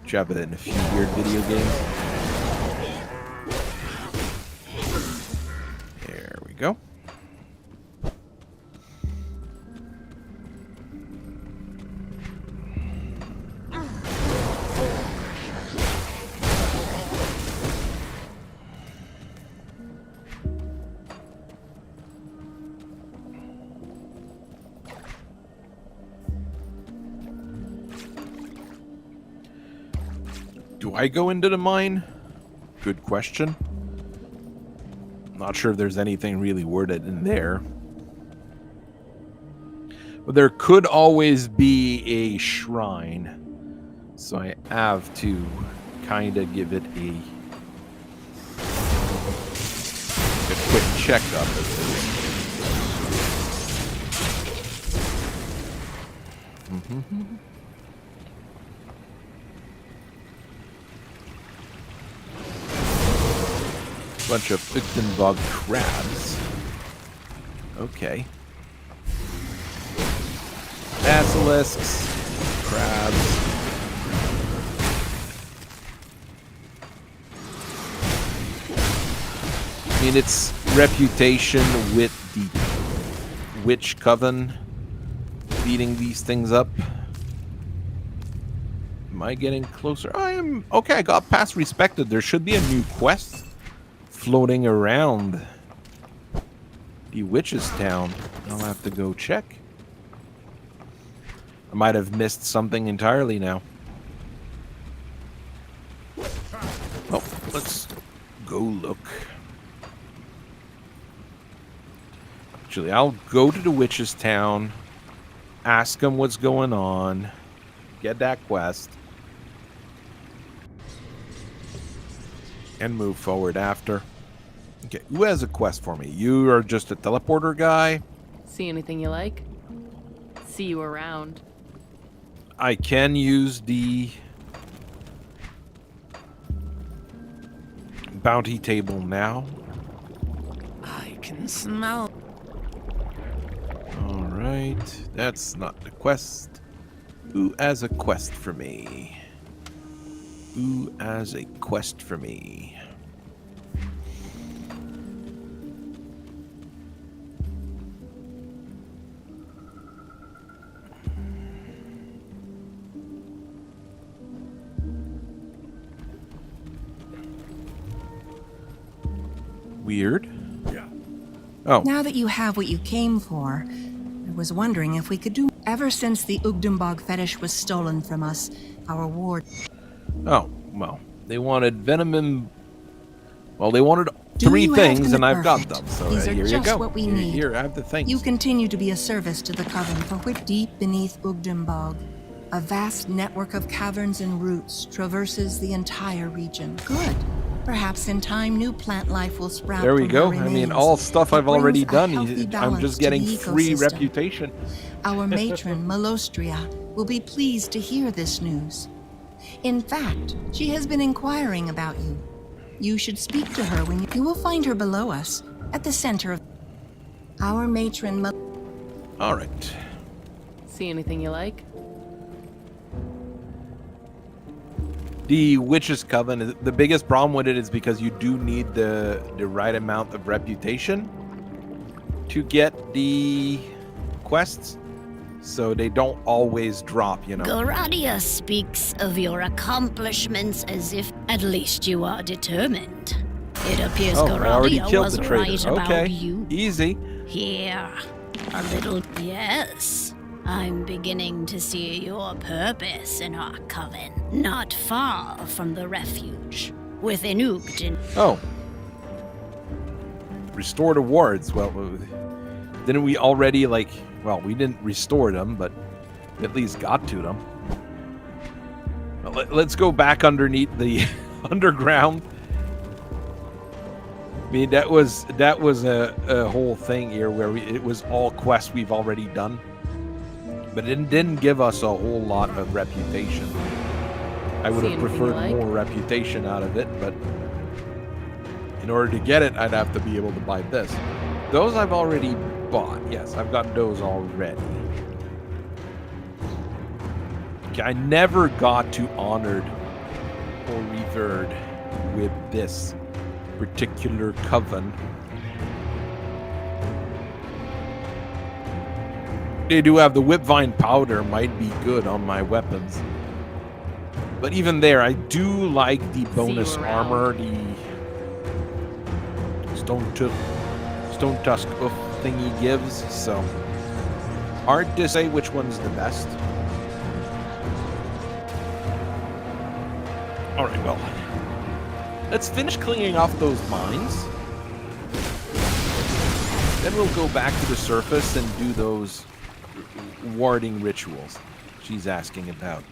Which you have it in a few weird video games. There we go. Do I go into the mine? Good question. Not sure if there's anything really worded in there. But there could always be a shrine. So I have to kind of give it a quick checkup of this. Bunch of Uchtenbog crabs. Okay. Basilisks, crabs. I mean, its reputation with the witch coven beating these things up. Am I getting closer? I am. Okay, I got past respected. There should be a new quest floating around the witch's town. I'll have to go check. I might have missed something entirely now. Oh, let's go look. Actually, I'll go to the witch's town, ask them what's going on, get that quest, and move forward after. Okay, who has a quest for me? You are just a teleporter guy. See anything you like? See you around. I can use the bounty table now. I can smell. Alright, that's not the quest. Who has a quest for me? Who has a quest for me? Weird. Yeah. Oh, Now that you have what you came for, I was wondering if we could do. Ever since the Ugdumbog fetish was stolen from us, our ward. oh, well, they wanted venom and... Well, they wanted Do three you have things, them? and I've got Perfect. them. So These are here you just go. what we Here, need. here, I have the things. You continue to be a service to the Coven, for which deep beneath Ugdumbog, a vast network of caverns and roots traverses the entire region. Good. Perhaps in time, new plant life will sprout. There we from go. her I mean, remains. all stuff It I've already brings a done. healthy I'm balance just to getting the free ecosystem. reputation. Our matron, Malostria, will be pleased to hear this news. In fact, she has been inquiring about you. You should speak to her when you will find her below us, at the center of our matron. All right. See anything you like? The Witch's Coven, the biggest problem with it is because you do need the right amount of reputation to get the quests. So they don't always drop, you know. Goradia speaks of your accomplishments as if at least you are determined. It appears Oh, I already Goradia killed was the traitor. right Okay, about you. easy. Here, a little. Yes, I'm beginning to see your purpose in our coven. Not far from the refuge, within Ugden. Oh. Restored awards. Well, didn't we already, like... Well, we didn't restore them, but at least got to them. Well, let's go back underneath the underground. I mean, that was a whole thing here where it was all quests we've already done. But it didn't give us a whole lot of reputation. I would See have anything you preferred like? more reputation out of it, but in order to get it, I'd have to be able to buy this. Those I've already bought. Yes, I've got those already. Okay, I never got to honored or revered with this particular coven. They do have the whipvine powder, might be good on my weapons. But even there, I do like the bonus around. armor, the stone tusk hoof thing he gives, so hard to say which one's the best. Alright, well, let's finish cleaning off those mines. Then we'll go back to the surface and do those warding rituals she's asking about.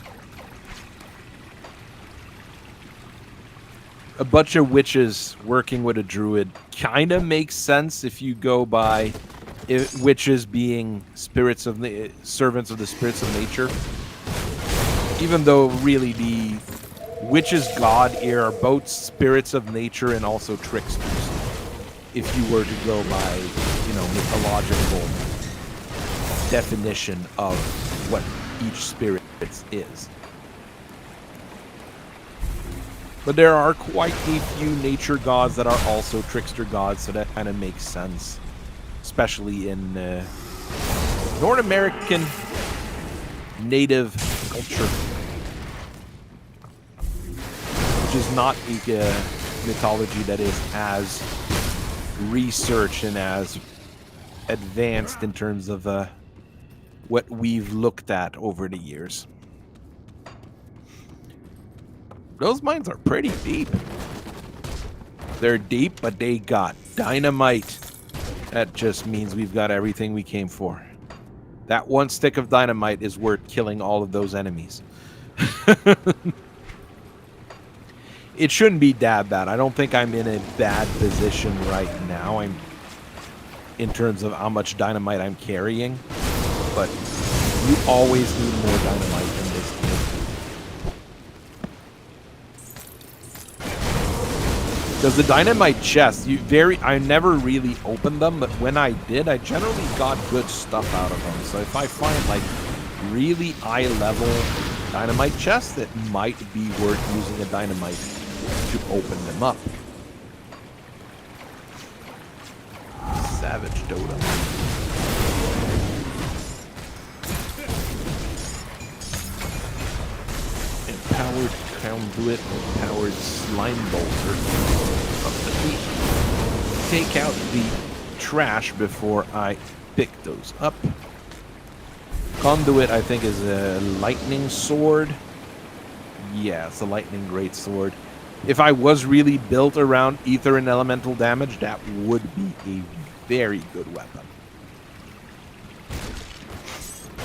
A bunch of witches working with a druid kind of makes sense if you go by witches being spirits of the servants of the spirits of nature. Even though really the witches' god here are both spirits of nature and also tricksters. If you were to go by, you know, mythological definition of what each spirit is. But there are quite a few nature gods that are also trickster gods, so that kind of makes sense. Especially in North American native culture. Which is not a mythology that is as researched and as advanced in terms of what we've looked at over the years. Those mines are pretty deep. They're deep, but they got dynamite. That just means we've got everything we came for. That one stick of dynamite is worth killing all of those enemies. It shouldn't be that bad. I don't think I'm in a bad position right now. I'm in terms of how much dynamite I'm carrying. But you always need more dynamite in this game. Because the dynamite chests, I never really opened them, but when I did, I generally got good stuff out of them. So if I find like really high level dynamite chests, it might be worth using a dynamite to open them up. Savage Totem. Empowered Conduit, Empowered Slime Bolter. Let me take out the trash before I pick those up. Conduit, I think, is a lightning sword. Yeah, it's a lightning great sword. If I was really built around ether and elemental damage, that would be a very good weapon.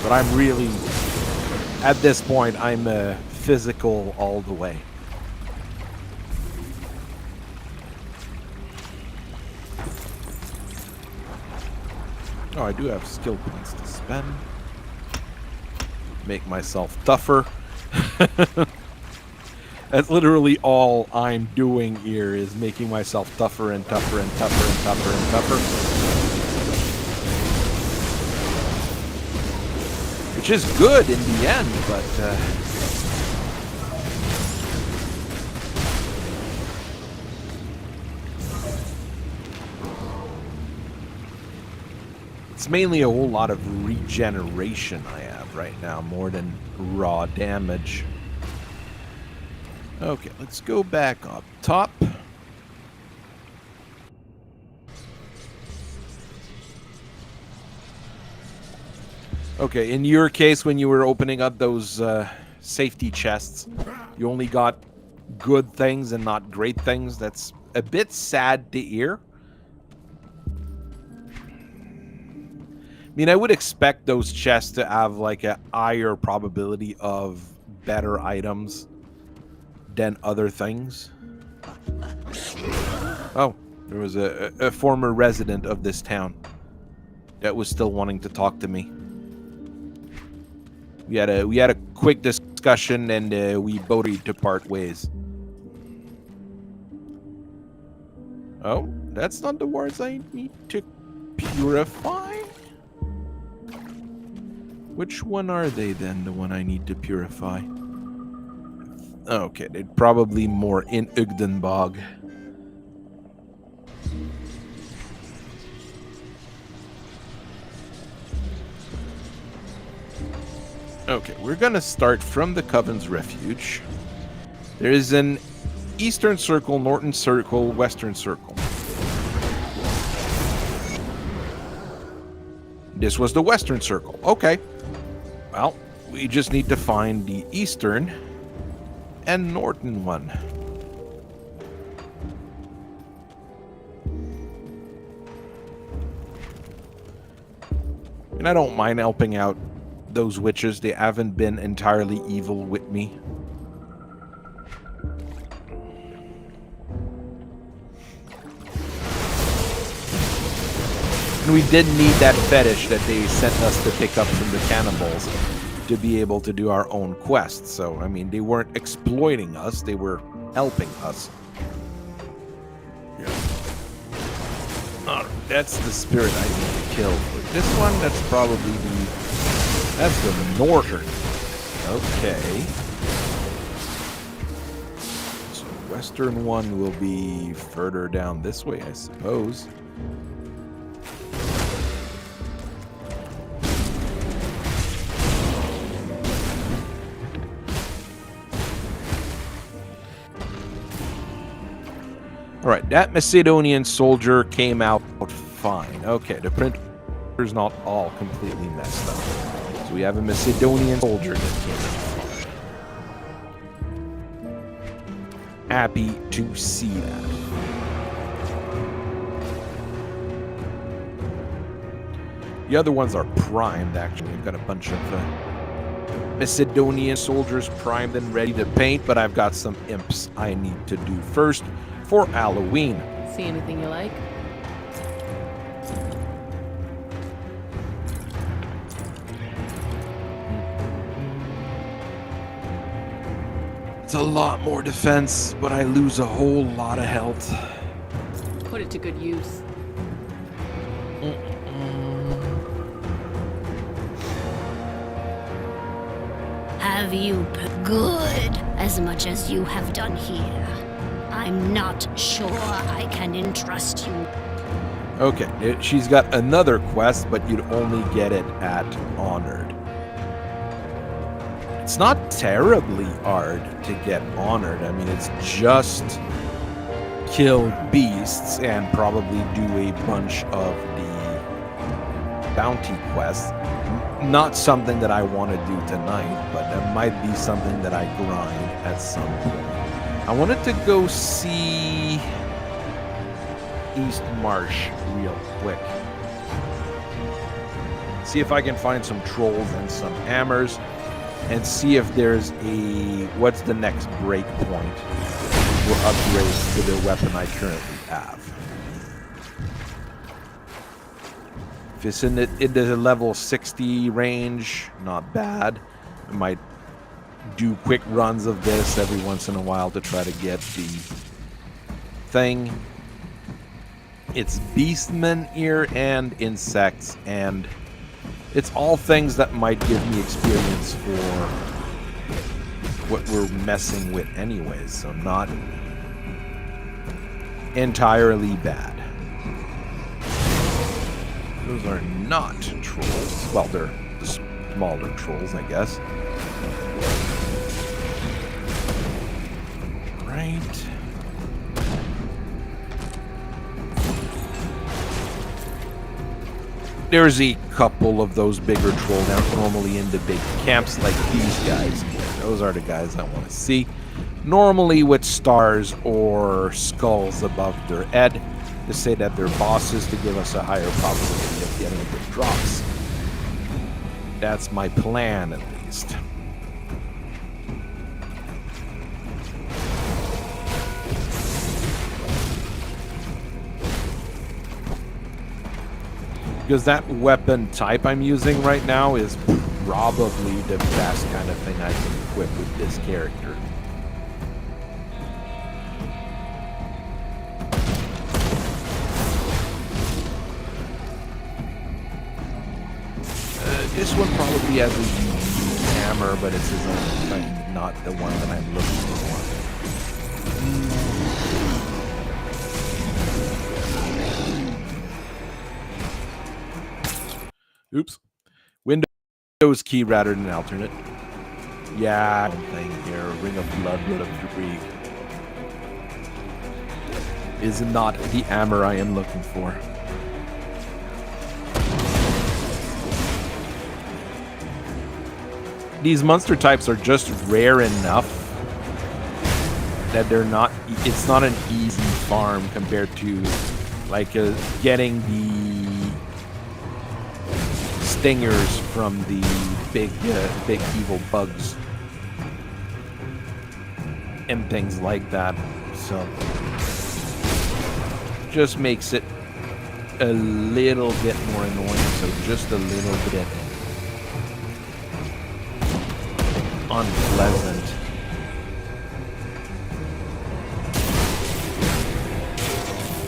But I'm really, at this point, I'm physical all the way. Oh, I do have skill points to spend. Make myself tougher. That's literally all I'm doing here, is making myself tougher and tougher and tougher and tougher and tougher. Which is good in the end, but it's mainly a whole lot of regeneration I have right now, more than raw damage. Okay, let's go back up top. Okay, in your case, when you were opening up those safety chests, you only got good things and not great things. That's a bit sad to hear. I mean, I would expect those chests to have like a higher probability of better items than other things. Oh, there was a former resident of this town that was still wanting to talk to me. We had a quick discussion, and we both agreed to part ways. Oh, that's not the wards I need to purify? Which one are they then, the one I need to purify? Okay, they're probably more in Ugdenbog. Okay, we're gonna start from the Coven's Refuge. There is an Eastern Circle, Northern Circle, Western Circle. This was the Western Circle. Okay. Well, we just need to find the Eastern and Northern one. And I don't mind helping out those witches. They haven't been entirely evil with me. And we did need that fetish that they sent us to pick up from the cannibals to be able to do our own quests. So, I mean, they weren't exploiting us, they were helping us. Yeah. That's the spirit I need to kill. For this one, that's probably that's the northern. Okay. So western one will be further down this way, I suppose. All right, that Macedonian soldier came out fine. Okay, the printer's not all completely messed up. So we have a Macedonian soldier that came out fine. Happy to see that. The other ones are primed, actually. I've got a bunch of Macedonian soldiers primed and ready to paint, but I've got some imps I need to do first for Halloween. See anything you like? It's a lot more defense, but I lose a whole lot of health. Put it to good use. Have you good as much as you have done here? I'm not sure I can entrust you. Okay, she's got another quest, but you'd only get it at Honored. It's not terribly hard to get Honored. I mean, it's just kill beasts and probably do a bunch of the bounty quests. Not something that I want to do tonight, but that might be something that I grind at some point. I wanted to go see East Marsh real quick. See if I can find some trolls and some hammers, and see if there's what's the next break point for upgrades to the weapon I currently have. If it's in the level 60 range, not bad. I might do quick runs of this every once in a while to try to get the thing. It's beastmen here and insects, and it's all things that might give me experience for what we're messing with anyways, so not entirely bad. Those are not trolls. Well, they're the smaller trolls, I guess. Right. There's a couple of those bigger trolls now, normally in the big camps like these guys. Those are the guys I want to see. Normally with stars or skulls above their head, to say that they're bosses to give us a higher probability of getting good drops. That's my plan, at least. Because that weapon type I'm using right now is probably the best kind of thing I can equip with this character. This one probably has a unique hammer, but it's his own thing, not the one that I'm looking for. Oops. Windows key rather than alternate. Yeah, thing here. Ring of Blood, Blood of Krieg. Is not the hammer I am looking for. These monster types are just rare enough that they're not. It's not an easy farm compared to like getting the stingers from the big evil bugs and things like that. So just makes it a little bit more annoying. So just a little bit unpleasant.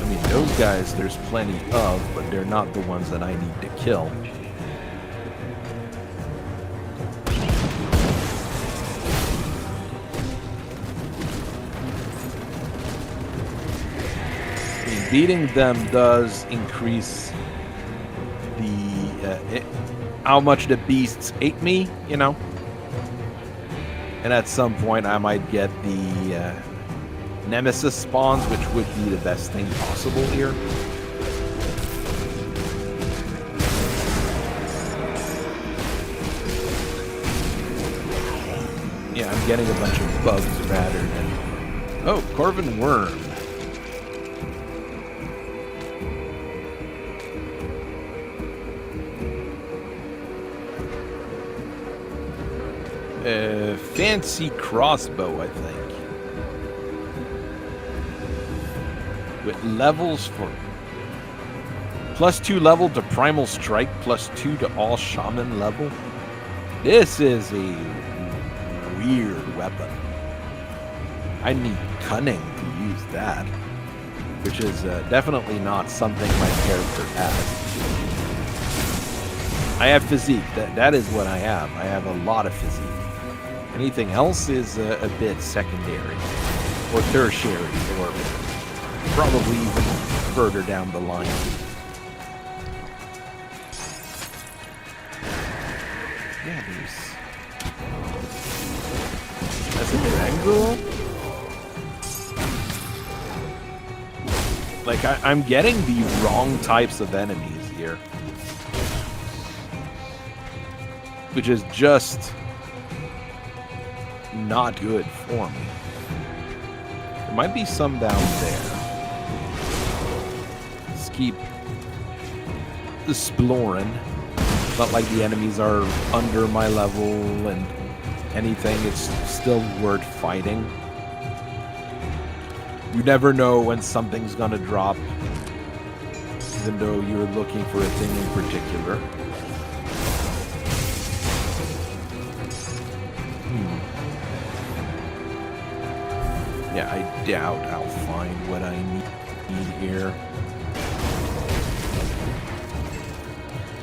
I mean, those guys there's plenty of, but they're not the ones that I need to kill. I mean, beating them does increase the how much the beasts ate me, you know. And at some point, I might get the Nemesis spawns, which would be the best thing possible here. Yeah, I'm getting a bunch of bugs rather than... Oh, Corvin Worm. Fancy crossbow, I think. With levels for +2 level to primal strike, +2 to all shaman level. This is a weird weapon. I need cunning to use that, which is definitely not something my character has. I have physique. That is what I have. I have a lot of physique. Anything else is a bit secondary, or tertiary, or probably even further down the line. Yeah, that's a triangle. Like, I'm getting the wrong types of enemies here, which is just not good for me. There might be some down there. Let's keep exploring. It's not like the enemies are under my level and anything. It's still worth fighting. You never know when something's gonna drop, even though you're looking for a thing in particular. Yeah, I doubt I'll find what I need here.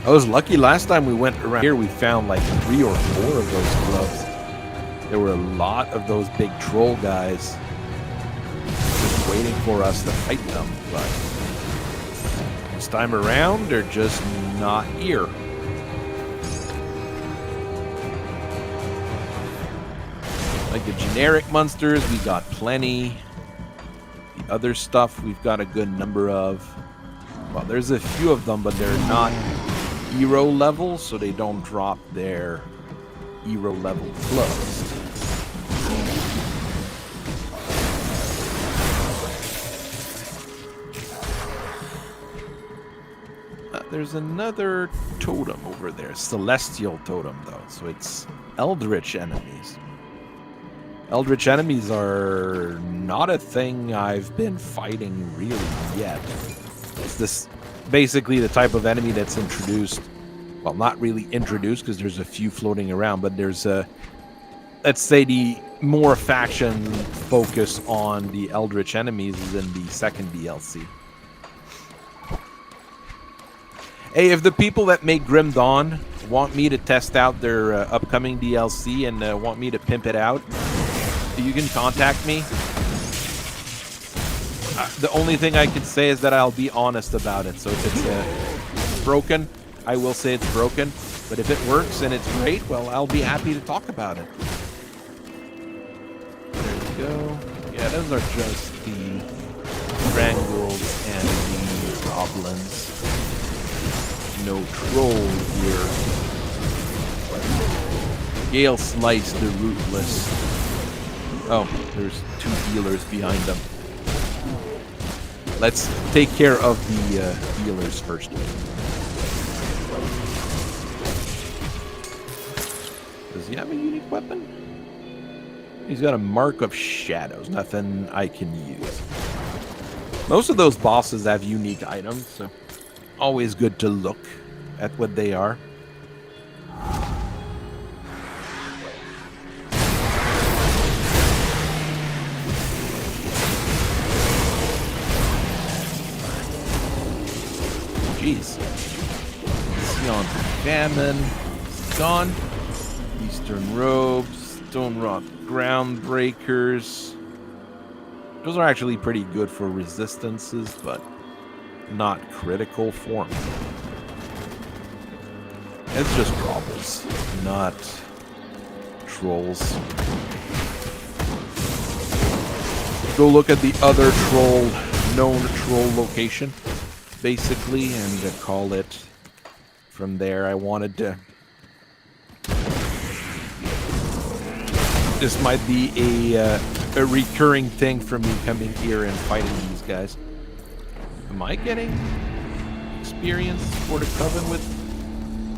I was lucky last time we went around here, we found like 3 or 4 of those clubs. There were a lot of those big troll guys just waiting for us to fight them, but this time around, they're just not here. Like the generic monsters, we got plenty. The other stuff, we've got a good number of. Well, there's a few of them, but they're not hero level, so they don't drop their hero level closed. There's another totem over there. Celestial totem, though, so it's eldritch enemies. Eldritch enemies are not a thing I've been fighting really yet. It's this basically the type of enemy that's introduced. Well, not really introduced because there's a few floating around, but there's a, let's say, the more faction focus on the eldritch enemies is in the second DLC. Hey, if the people that make Grim Dawn want me to test out their upcoming DLC and want me to pimp it out, you can contact me. The only thing I can say is that I'll be honest about it. So if it's broken, I will say it's broken. But if it works and it's great, well, I'll be happy to talk about it. There we go. Yeah, those are just the Drangles and the Goblins. No troll here. Gale Slice the Rootless. Oh, there's 2 healers behind them. Let's take care of the healers first. Does he have a unique weapon? He's got a Mark of Shadows. Nothing I can use. Most of those bosses have unique items, so always good to look at what they are. Famine. Gone. Eastern Robes. Stone Rock Groundbreakers. Those are actually pretty good for resistances, but not critical for me. It's just troubles, not trolls. Go look at the other known troll location, basically, and call it from there. I wanted to... This might be a recurring thing for me coming here and fighting these guys. Am I getting experience for the Coven with...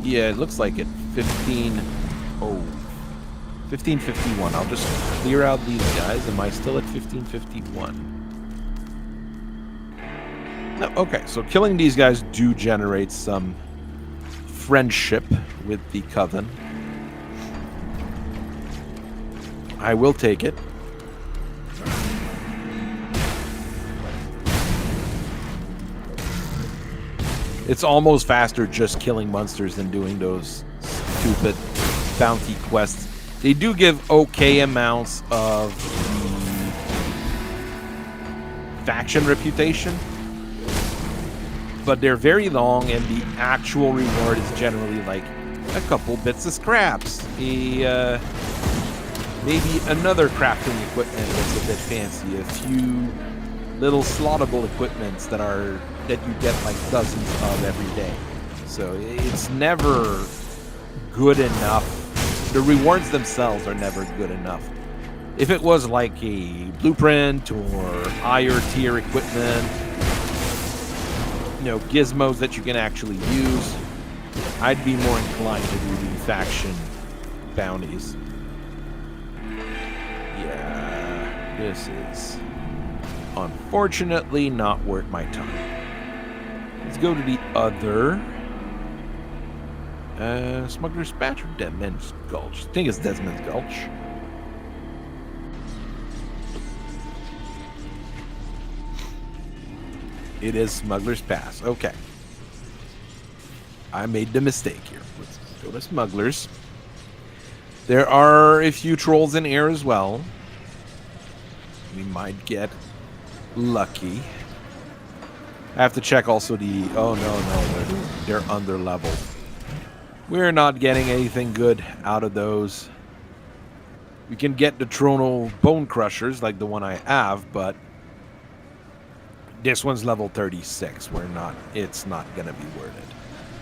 Yeah, it looks like it. 1551. I'll just clear out these guys. Am I still at 1551? No, okay, so killing these guys do generate some friendship with the Coven. I will take it. It's almost faster just killing monsters than doing those stupid bounty quests. They do give okay amounts of the faction reputation, but they're very long, and the actual reward is generally like a couple bits of scraps, maybe another crafting equipment that's a bit fancy, a few little slottable equipments that you get like dozens of every day. So it's never good enough. The rewards themselves are never good enough. If it was like a blueprint or higher tier equipment, gizmos that you can actually use, I'd be more inclined to do the faction bounties. Yeah, this is unfortunately not worth my time. Let's go to the other Smuggler's Patch or Deadman's Gulch. I think it's Deadman's Gulch. It is Smuggler's Pass. Okay. I made the mistake here. Let's go to Smugglers. There are a few trolls in air as well. We might get lucky. I have to check also the... Oh, no. They're under level. We're not getting anything good out of those. We can get the Tronal Bone Crushers, like the one I have, but this one's level 36. It's not going to be worth it.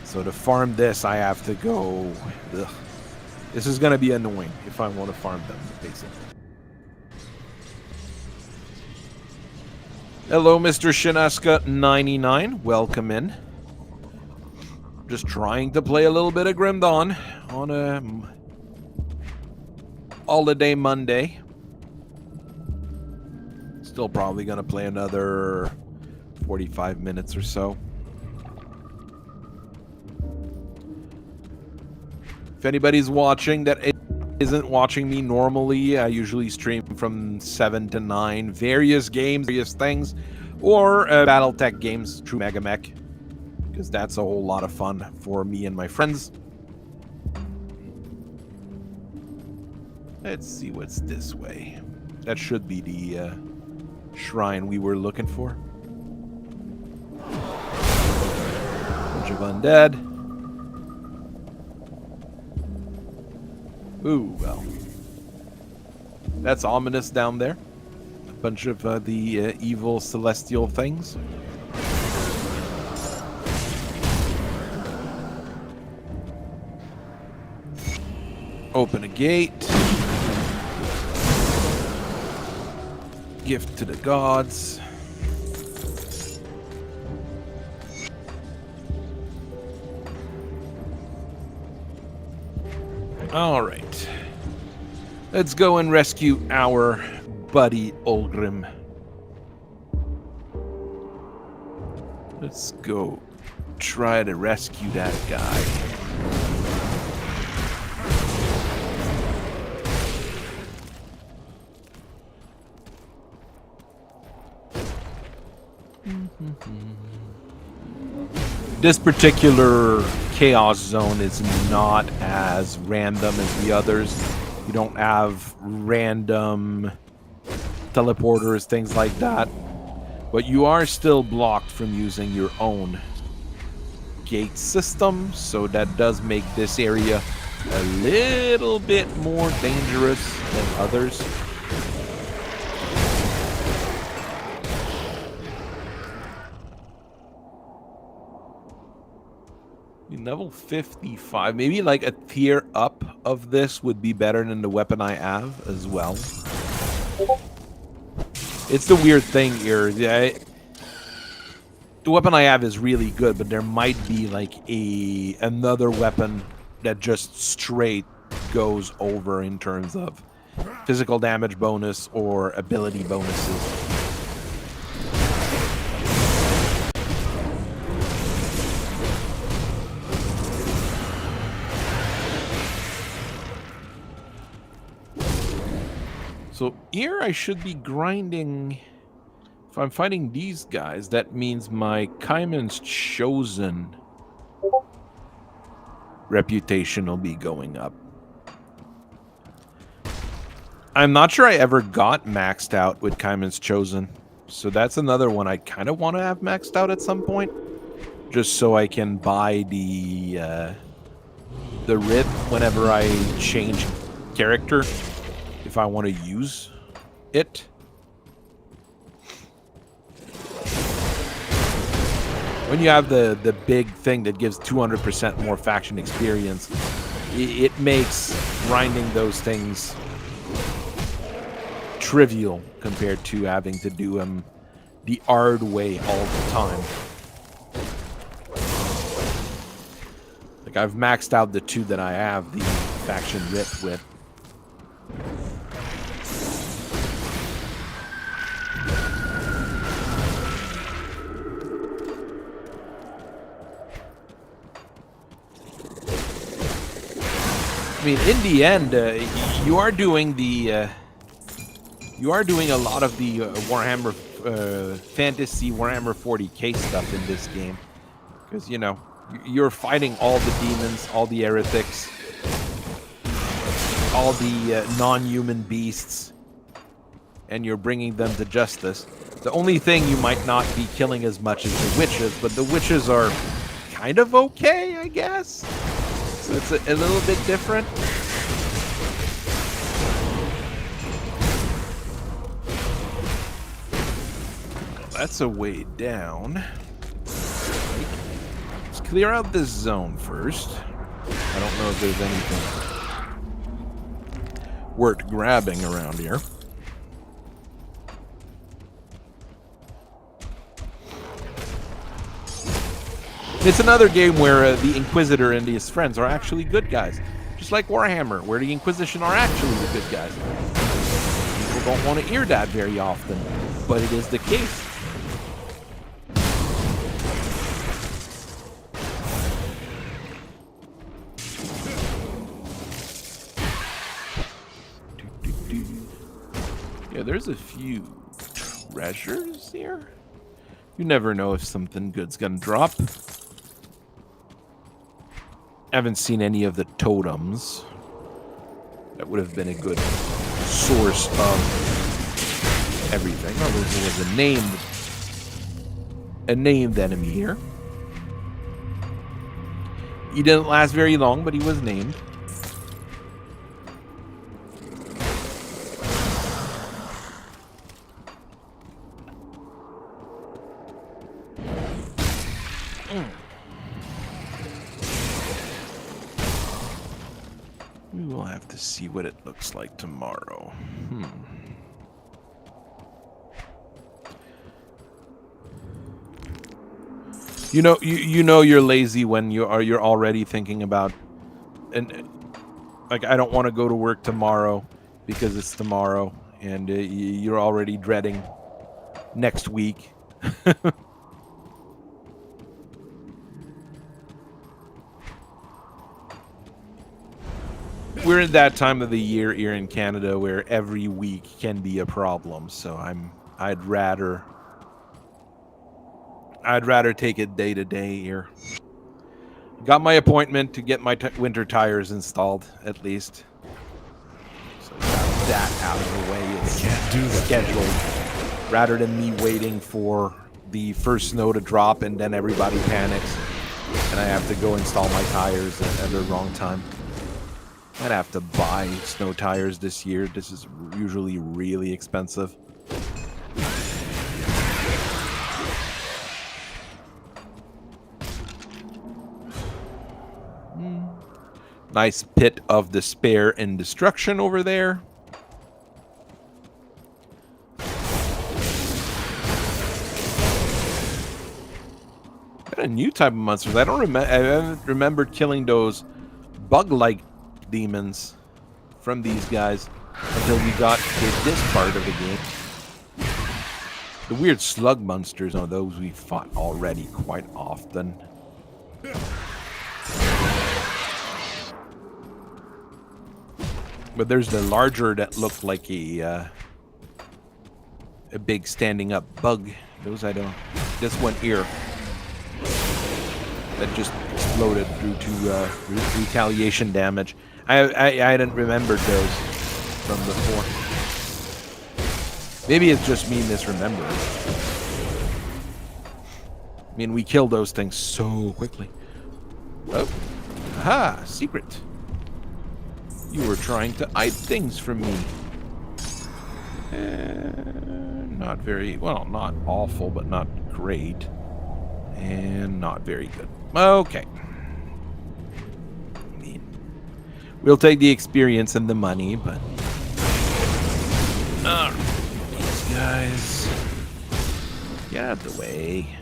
So to farm this, I have to go... Ugh. This is going to be annoying if I want to farm them, basically. Hello, Mr. Shinaska99. Welcome in. Just trying to play a little bit of Grim Dawn on a holiday Monday. Still probably going to play another 45 minutes or so. If anybody's watching that isn't watching me normally, I usually stream from 7 to 9. Various games, various things. Or Battletech games, True Mega Mech. Because that's a whole lot of fun for me and my friends. Let's see what's this way. That should be the shrine we were looking for. Bunch of undead. Ooh, well. That's ominous down there. A bunch of the evil celestial things. Open a gate. Gift to the gods. All right. Let's go and rescue our buddy Ulgrim. Let's go try to rescue that guy. This particular Chaos Zone is not as random as the others. You don't have random teleporters, things like that. But you are still blocked from using your own gate system, so that does make this area a little bit more dangerous than others. Level 55, maybe like a tier up of this would be better than the weapon I have as well. It's the weird thing here. The weapon I have is really good, but there might be like another weapon that just straight goes over in terms of physical damage bonus or ability bonuses. So here I should be grinding. If I'm fighting these guys, that means my Kaiman's Chosen reputation will be going up. I'm not sure I ever got maxed out with Kaiman's Chosen. So that's another one I kind of want to have maxed out at some point. Just so I can buy the writ whenever I change character. If I want to use it. When you have the big thing that gives 200% more faction experience, it makes grinding those things trivial compared to having to do them the hard way all the time. Like I've maxed out the two that I have the faction writ with. I mean, in the end, you are doing a lot of the Warhammer Fantasy Warhammer 40k stuff in this game, because you know you're fighting all the demons, all the heretics, all the non-human beasts, and you're bringing them to justice. The only thing you might not be killing as much as the witches, but the witches are kind of okay, I guess. So it's a little bit different. Well, that's a way down. Let's clear out this zone first. I don't know if there's anything worth grabbing around here. It's another game where the Inquisitor and his friends are actually good guys. Just like Warhammer, where the Inquisition are actually the good guys. People don't want to hear that very often, but it is the case. Yeah, there's a few treasures here. You never know if something good's gonna drop. Haven't seen any of the totems. That would have been a good source of everything. Oh, there was a named enemy here. He didn't last very long, but he was named. We will have to see what it looks like tomorrow. You know you're lazy when you're already thinking about, and like I don't want to go to work tomorrow because it's tomorrow, and you're already dreading next week. We're in that time of the year here in Canada where every week can be a problem, so I'd rather take it day to day here. Got my appointment to get my winter tires installed, at least. So got that out of the way. It's Can't do that. scheduled. Rather than me waiting for the first snow to drop and then everybody panics. And I have to go install my tires at the wrong time. I'd have to buy snow tires this year. This is usually really expensive. Nice pit of despair and destruction over there. Got a new type of monsters. I don't remember. I haven't remembered killing those bug-like demons from these guys until we got to this part of the game. The weird slug monsters are those we fought already quite often. But there's the larger that looked like a big standing up bug. Those I don't. This one here that just exploded due to retaliation damage. I hadn't remembered those from before. Maybe it's just me misremembering. I mean, we killed those things so quickly. Oh, aha! Secret. You were trying to hide things from me. Not very, well, not awful, but not great. And not very good. Okay. I mean, we'll take the experience and the money, but... these guys... Get out of the way.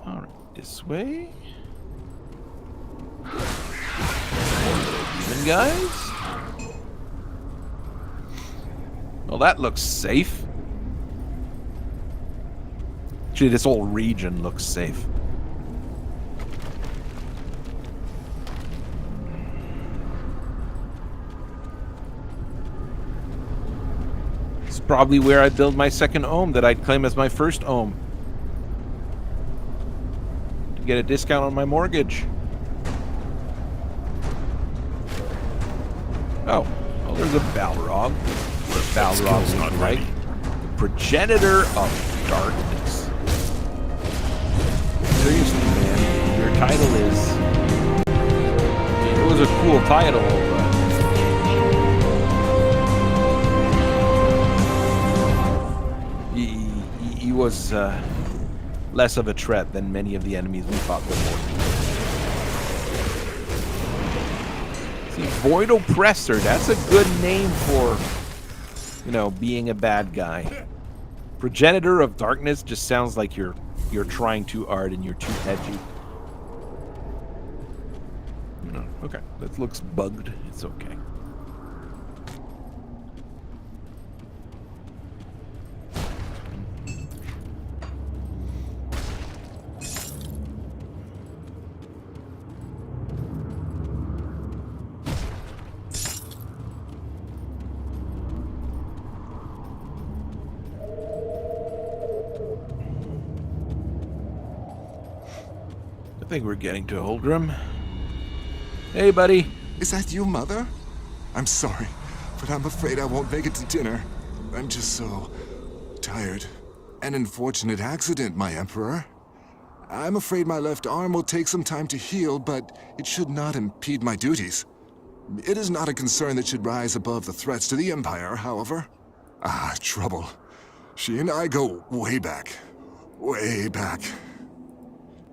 Alright, this way. Demon guys? Well, that looks safe. Actually, this whole region looks safe. It's probably where I build my second home that I'd claim as my first home. To get a discount on my mortgage. Oh, well, there's a Balrog. What a Balrog look like. The progenitor of darkness. Seriously, man, your title is... It was a cool title, but... He was less of a threat than many of the enemies we fought before. Void Oppressor, that's a good name for, you know, being a bad guy. Progenitor of Darkness just sounds like you're trying too hard and you're too edgy. No, okay, that looks bugged. It's okay. I think we're getting to Holdrum. Hey, buddy. Is that you, Mother? I'm sorry, but I'm afraid I won't make it to dinner. I'm just so tired. An unfortunate accident, my Emperor. I'm afraid my left arm will take some time to heal, but it should not impede my duties. It is not a concern that should rise above the threats to the Empire, however. Ah, trouble. She and I go way back. Way back.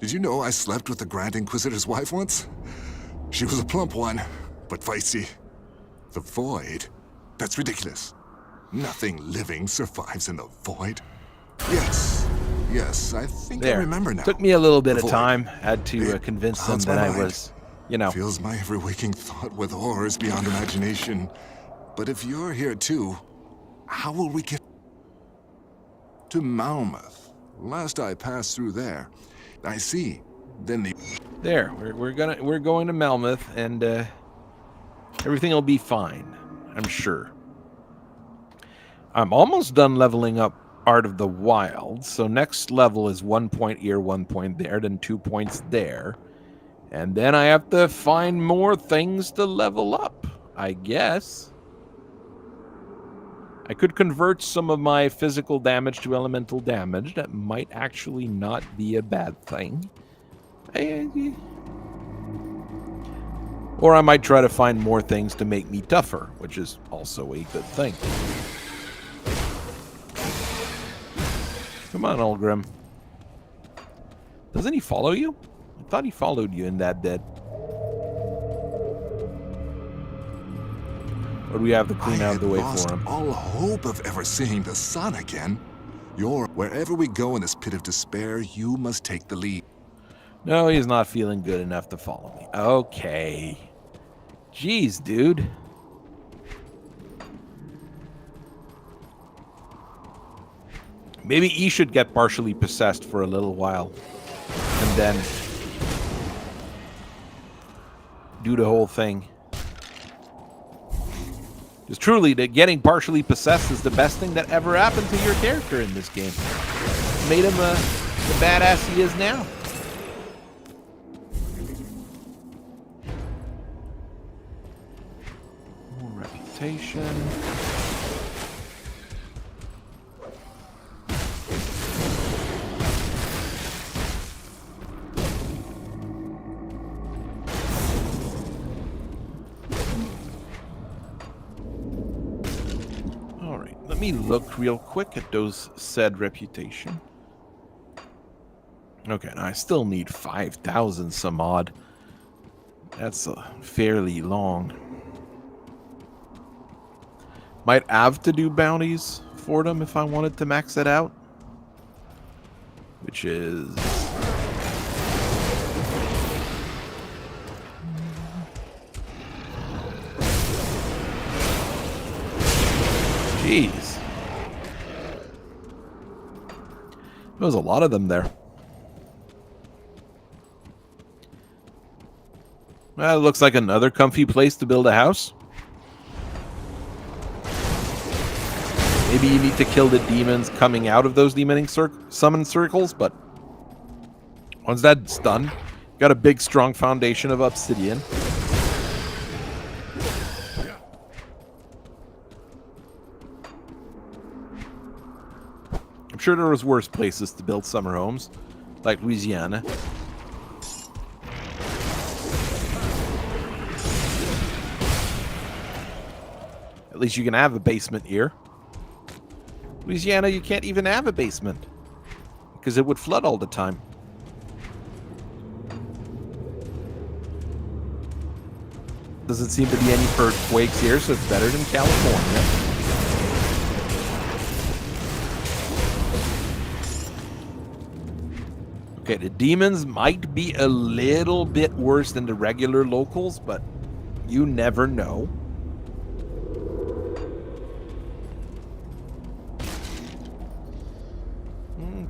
Did you know I slept with the Grand Inquisitor's wife once? She was a plump one, but feisty. The Void? That's ridiculous. Nothing living survives in the Void. Yes, I think I remember now. Took me a little bit The of Void. time. Had to It convince them clouds that my I mind. was, you know. Fills my every waking thought with horrors beyond imagination. But if you're here too, how will we get to Malmouth? Last I passed through there. I see. Then the There, we're going to Melmoth, and everything will be fine. I'm sure. I'm almost done leveling up Art of the Wild. So next level is 1 point here, 1 point there, then 2 points there. And then I have to find more things to level up, I guess. I could convert some of my physical damage to elemental damage. That might actually not be a bad thing. Or I might try to find more things to make me tougher, which is also a good thing. Come on, Ulgrim. Doesn't he follow you? I thought he followed you in that dead. Or do we have to clean out of the way lost for him? all hope of ever seeing the sun again. Wherever we go in this pit of despair, you must take the lead. No, he's not feeling good enough to follow me. Okay. Jeez, dude. Maybe he should get partially possessed for a little while. And then do the whole thing. Because truly, getting partially possessed is the best thing that ever happened to your character in this game. It made him the badass he is now. More reputation. Let me look real quick at those said reputation. Okay, now I still need 5,000 some odd. That's fairly long. Might have to do bounties for them if I wanted to max it out. Which is... Jeez. There was a lot of them there. Well, it looks like another comfy place to build a house. Maybe you need to kill the demons coming out of those summon circles, but once that's done, got a big strong foundation of obsidian. I'm sure there was worse places to build summer homes, like Louisiana. At least you can have a basement here. Louisiana, you can't even have a basement, because it would flood all the time. Doesn't seem to be any earthquakes here, so it's better than California. Okay, the demons might be a little bit worse than the regular locals, but you never know.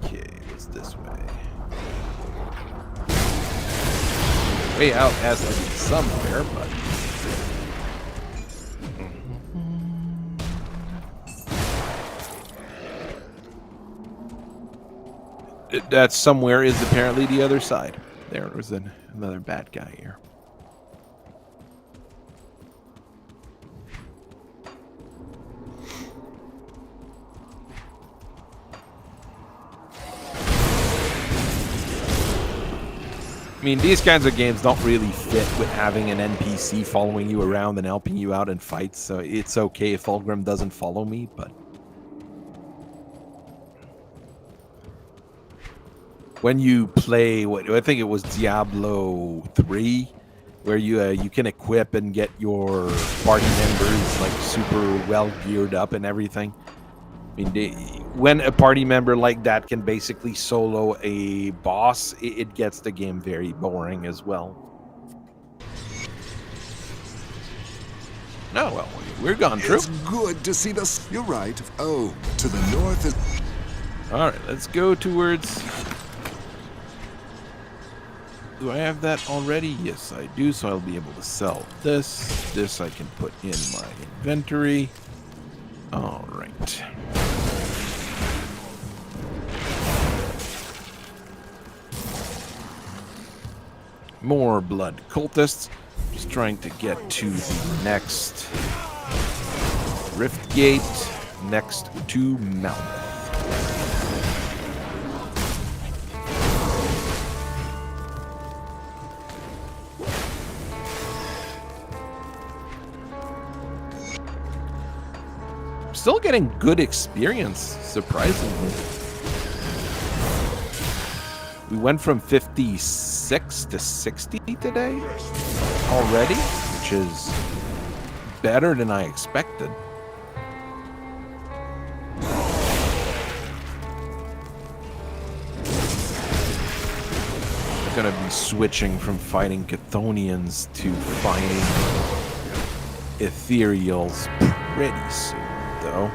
Okay, what's this way? Way out has to be somewhere, but... That somewhere is apparently the other side. There was another bad guy here. I mean, these kinds of games don't really fit with having an NPC following you around and helping you out in fights, so it's okay if Fulgrim doesn't follow me, but... When you play, what I think it was Diablo 3, where you can equip and get your party members like super well geared up and everything. I mean, when a party member like that can basically solo a boss, it gets the game very boring as well. No, well, we're gone through. It's good to see the... You're right. Oh, to the north is... All right, let's go towards... Do I have that already? Yes, I do, so I'll be able to sell this. This I can put in my inventory. All right. More blood cultists. Just trying to get to the next rift gate next to Malmeth. Still getting good experience, surprisingly. We went from 56 to 60 today already, which is better than I expected. I'm gonna be switching from fighting Chthonians to fighting Ethereals pretty soon, though.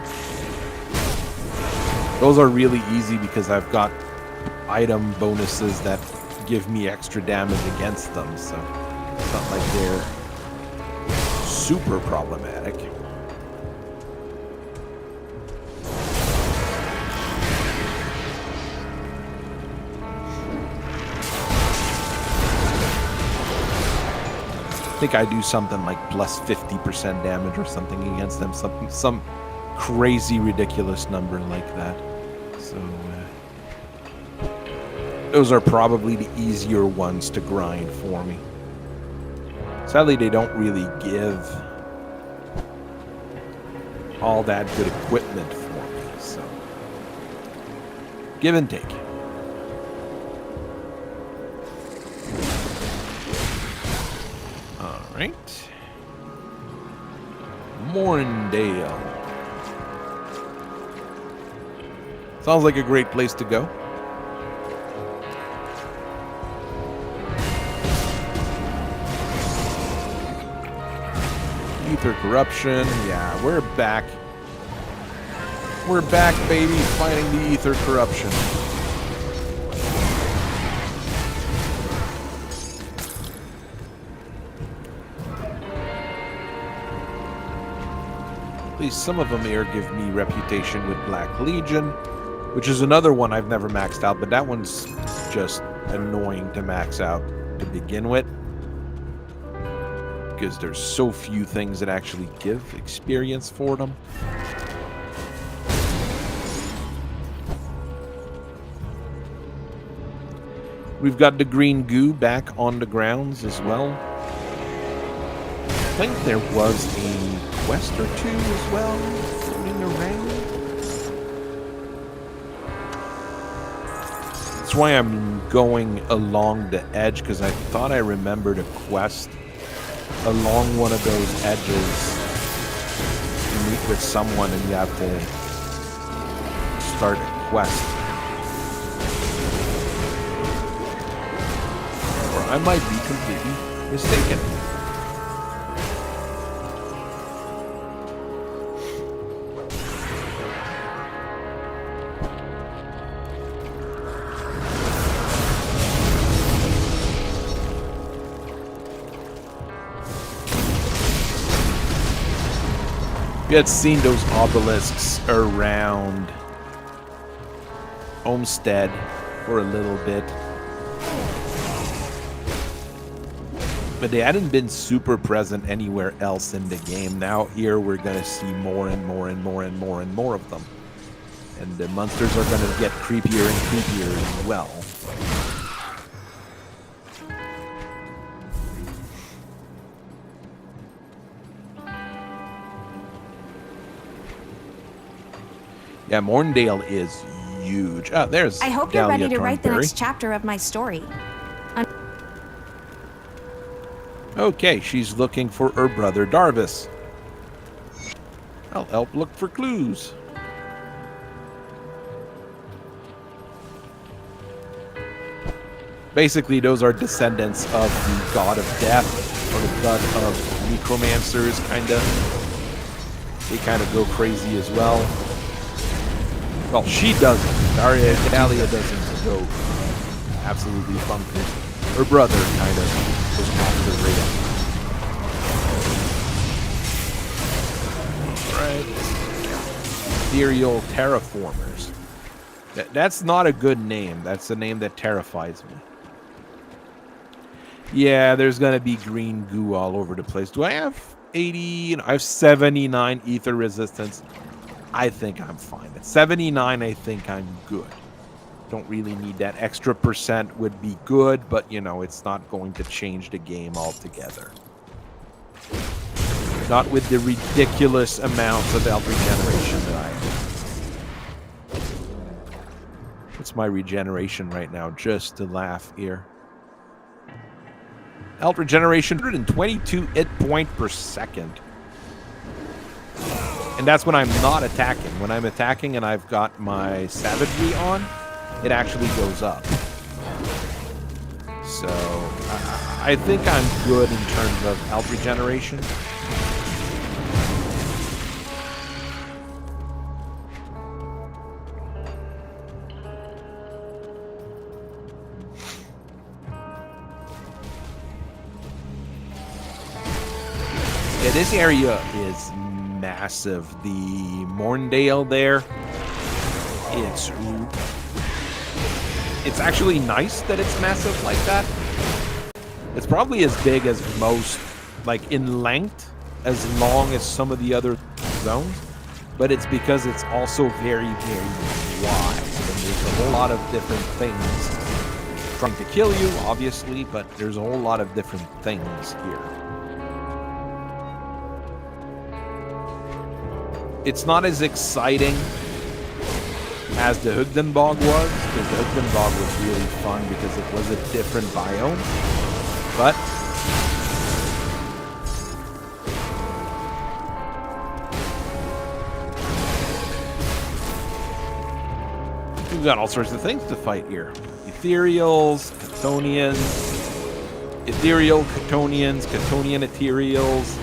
Those are really easy because I've got item bonuses that give me extra damage against them, so it's not like they're super problematic. I think I do something like plus 50% damage or something against them, some crazy ridiculous number like that. So those are probably the easier ones to grind for me. Sadly, they don't really give all that good equipment for me, so give and take. All right. Morndale. Sounds like a great place to go. Ether corruption. Yeah, we're back. We're back, baby, fighting the ether corruption. At least some of them here give me reputation with Black Legion, which is another one I've never maxed out, but that one's just annoying to max out to begin with, because there's so few things that actually give experience for them. We've got the green goo back on the grounds as well. I think there was a quest or two as well floating around. That's why I'm going along the edge, because I thought I remembered a quest along one of those edges. You meet with someone and you have to start a quest. Or I might be completely mistaken. We had seen those obelisks around Homestead for a little bit, but they hadn't been super present anywhere else in the game. Now here we're gonna see more and more and more and more and more of them, and the monsters are gonna get creepier and creepier as well. Yeah, Morndale is huge. Ah, there's I hope you're Dahlia ready to write the Thornberry. next chapter of my story. Okay, she's looking for her brother Darvis. I'll help look for clues. Basically, those are descendants of the god of death, or the god of necromancers, kinda. They kind of go crazy as well. Well, she doesn't. Dahlia doesn't go absolutely bonkers. Her brother kind of was off the radar. Right. Ethereal terraformers. That's not a good name. That's a name that terrifies me. Yeah, there's gonna be green goo all over the place. Do I have 80? I have 79 ether resistance. I think I'm fine. At 79, I think I'm good. Don't really need that extra percent would be good, but you know, it's not going to change the game altogether. Not with the ridiculous amounts of health regeneration that I have. What's my regeneration right now? Just to laugh here. Health regeneration, 122 hit point per second. And that's when I'm not attacking. When I'm attacking and I've got my savagery on, it actually goes up. So, I think I'm good in terms of health regeneration. Yeah, this area is massive. The Morndale there, it's actually nice that it's massive like that. It's probably as big as most, like in length, as long as some of the other zones, but it's because it's also very, very wide. And there's a whole lot of different things trying to kill you, obviously, but there's a whole lot of different things here. It's not as exciting as the Hugdenbog was, because the Hugdenbog was really fun because it was a different biome. But we've got all sorts of things to fight here. Ethereals, Catonians, Ethereal Catonians, Catonian Ethereals,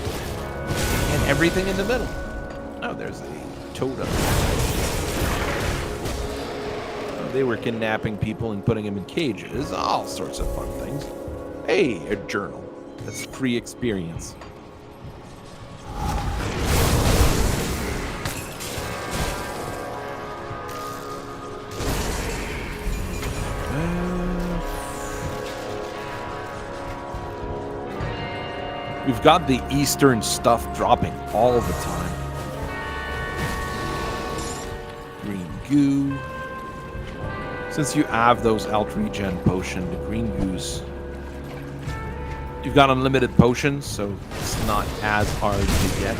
and everything in the middle. Oh, there's a totem. Oh, they were kidnapping people and putting them in cages. All sorts of fun things. Hey, a journal. That's free experience. We've got the Eastern stuff dropping all the time. Green goo. Since you have those health regen potion, the green goos, you've got unlimited potions, so it's not as hard to get.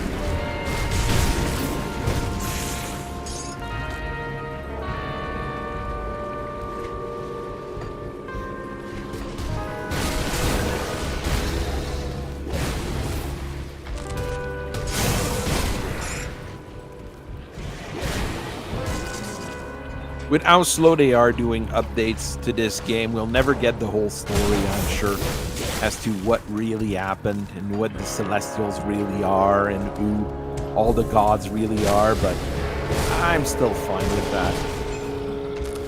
With how slow they are doing updates to this game, we'll never get the whole story, I'm sure, as to what really happened and what the Celestials really are and who all the gods really are, but I'm still fine with that.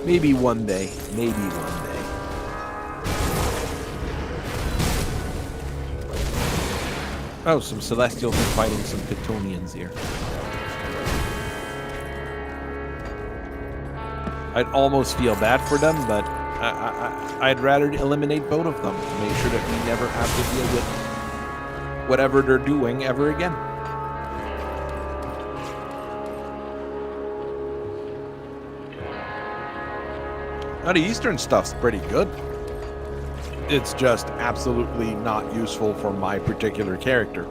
Maybe one day. Maybe one day. Oh, some Celestials are fighting some Catonians here. I'd almost feel bad for them, but I'd rather eliminate both of them to make sure that we never have to deal with whatever they're doing ever again. Now, the Eastern stuff's pretty good. It's just absolutely not useful for my particular character.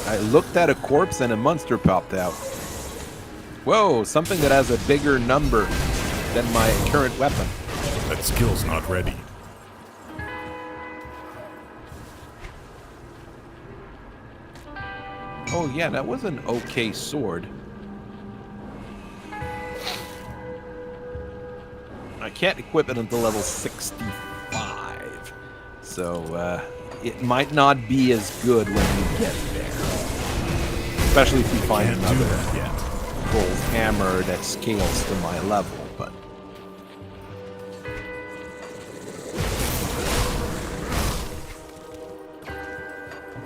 I looked at a corpse and a monster popped out. Whoa, something that has a bigger number than my current weapon. That skill's not ready. Oh yeah, that was an okay sword. I can't equip it until level 65. So, it might not be as good when we get there. Especially if we find another gold hammer that scales to my level, but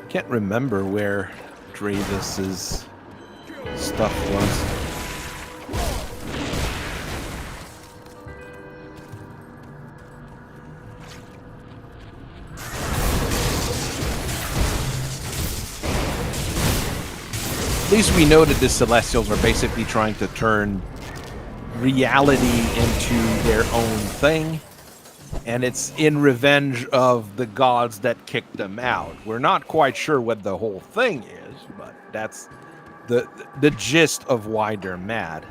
Can't remember where Dravis's stuff was. At least we know that the Celestials are basically trying to turn reality into their own thing, and it's in revenge of the gods that kicked them out. We're not quite sure what the whole thing is, but that's the gist of why they're mad.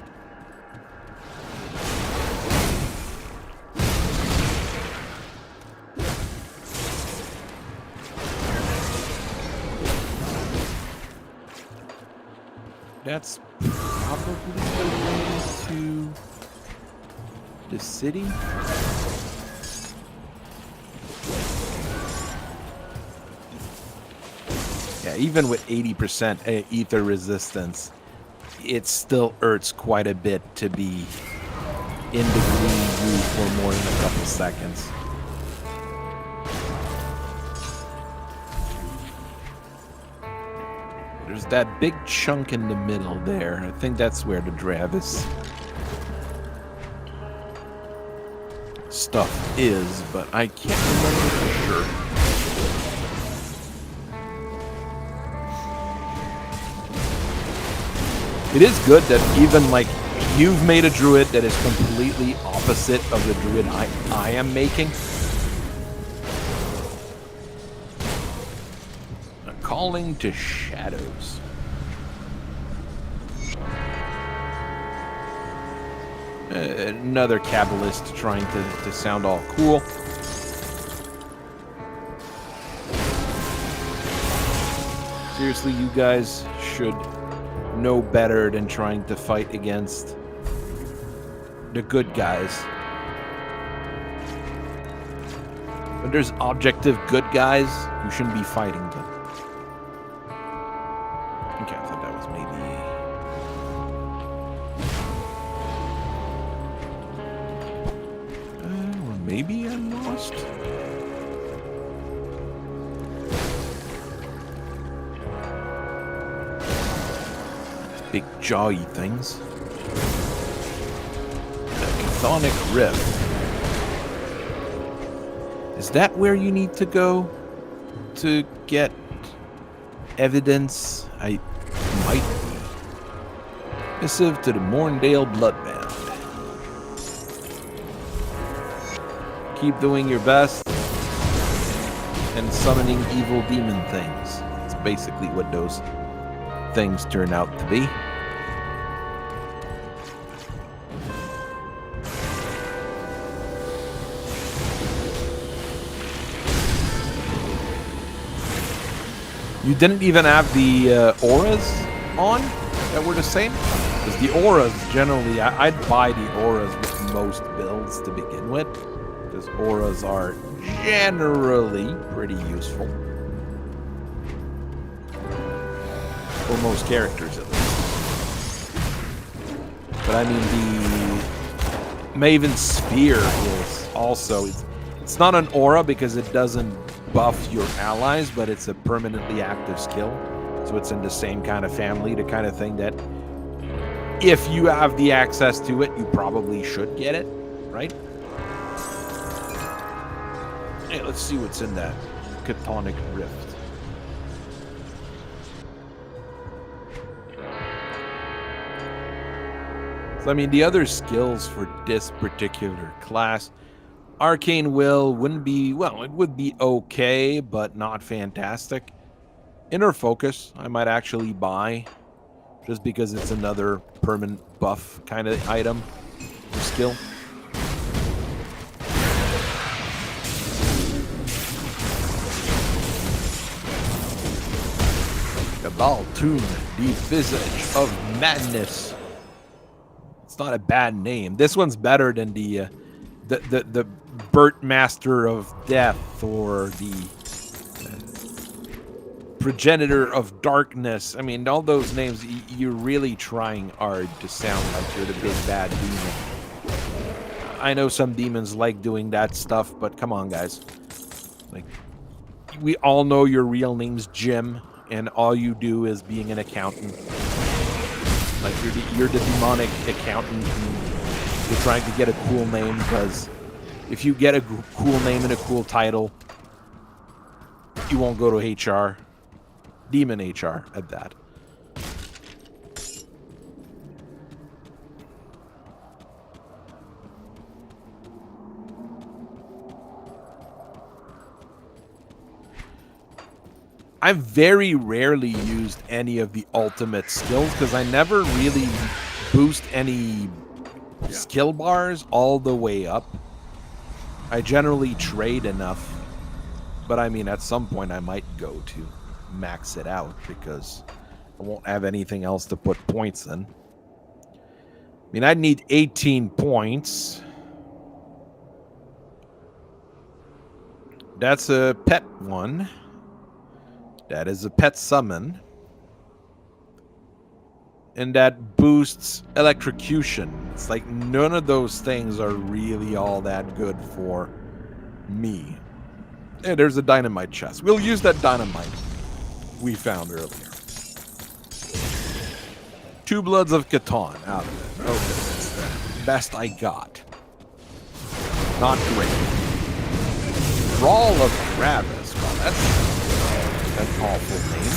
That's probably the way to the city. Yeah, even with 80% ether resistance, it still hurts quite a bit to be in the green goo for more than a couple seconds. There's that big chunk in the middle there. I think that's where the Dravis stuff is, but I can't remember for sure. It is good that even like you've made a druid that is completely opposite of the druid I am making. A calling to shadows. Another Kabbalist trying to sound all cool. Seriously, you guys should know better than trying to fight against the good guys. When there's objective good guys, you shouldn't be fighting them. Okay, I thought that was maybe... or maybe I'm lost? Big jawy things. The Chthonic Rift. Is that where you need to go to get evidence? I might be. Missive to the Morndale Bloodbound. Keep doing your best and summoning evil demon things. It's basically what those things turn out to be. You didn't even have the auras on that were the same? Because the auras, generally, I'd buy the auras with most builds to begin with. Because auras are generally pretty useful. For most characters, at least. But I mean, the Maven Sphere is also... It's not an aura because it doesn't buff your allies, but it's a permanently active skill. So it's in the same kind of family, the kind of thing that if you have the access to it, you probably should get it, right? Hey, let's see what's in that Chthonic Rift. So, I mean, the other skills for this particular class, Arcane Will wouldn't be, well, it would be okay, but not fantastic. Inner Focus, I might actually buy, just because it's another permanent buff kind of item or skill. Cabal Tune, the Visage of Madness. It's not a bad name. This one's better than the Burt Master of Death or the Progenitor of Darkness. I mean, all those names, you're really trying hard to sound like you're the big bad demon. I know some demons like doing that stuff, but come on, guys. Like, we all know your real name's Jim, and all you do is being an accountant. Like you're the demonic accountant, and you're trying to get a cool name, because if you get a cool name and a cool title, you won't go to HR. Demon HR at that. I've very rarely used any of the ultimate skills because I never really boost any skill bars all the way up. I generally trade enough, but I mean, at some point I might go to max it out because I won't have anything else to put points in. I mean, I'd need 18 points. That's a pet one. That is a pet summon. And that boosts electrocution. It's like none of those things are really all that good for me. And there's a dynamite chest. We'll use that dynamite we found earlier. 2 Bloods of Catan out of it. Okay, that's the best I got. Not great. Brawl of Travis. Well, that's an awful name.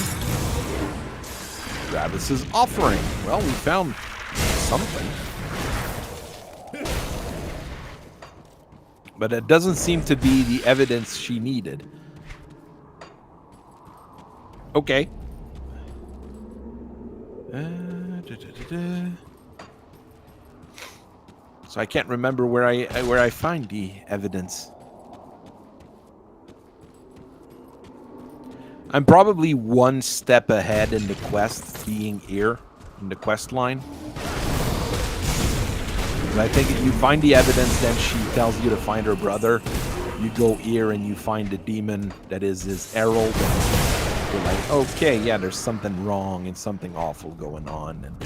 Travis's offering. Well, we found something. But it doesn't seem to be the evidence she needed. Okay. So I can't remember where I find the evidence. I'm probably one step ahead in the quest, being here in the quest line. And I think if you find the evidence, then she tells you to find her brother. You go here and you find the demon that is his herald. And you're like, okay, yeah, there's something wrong and something awful going on. And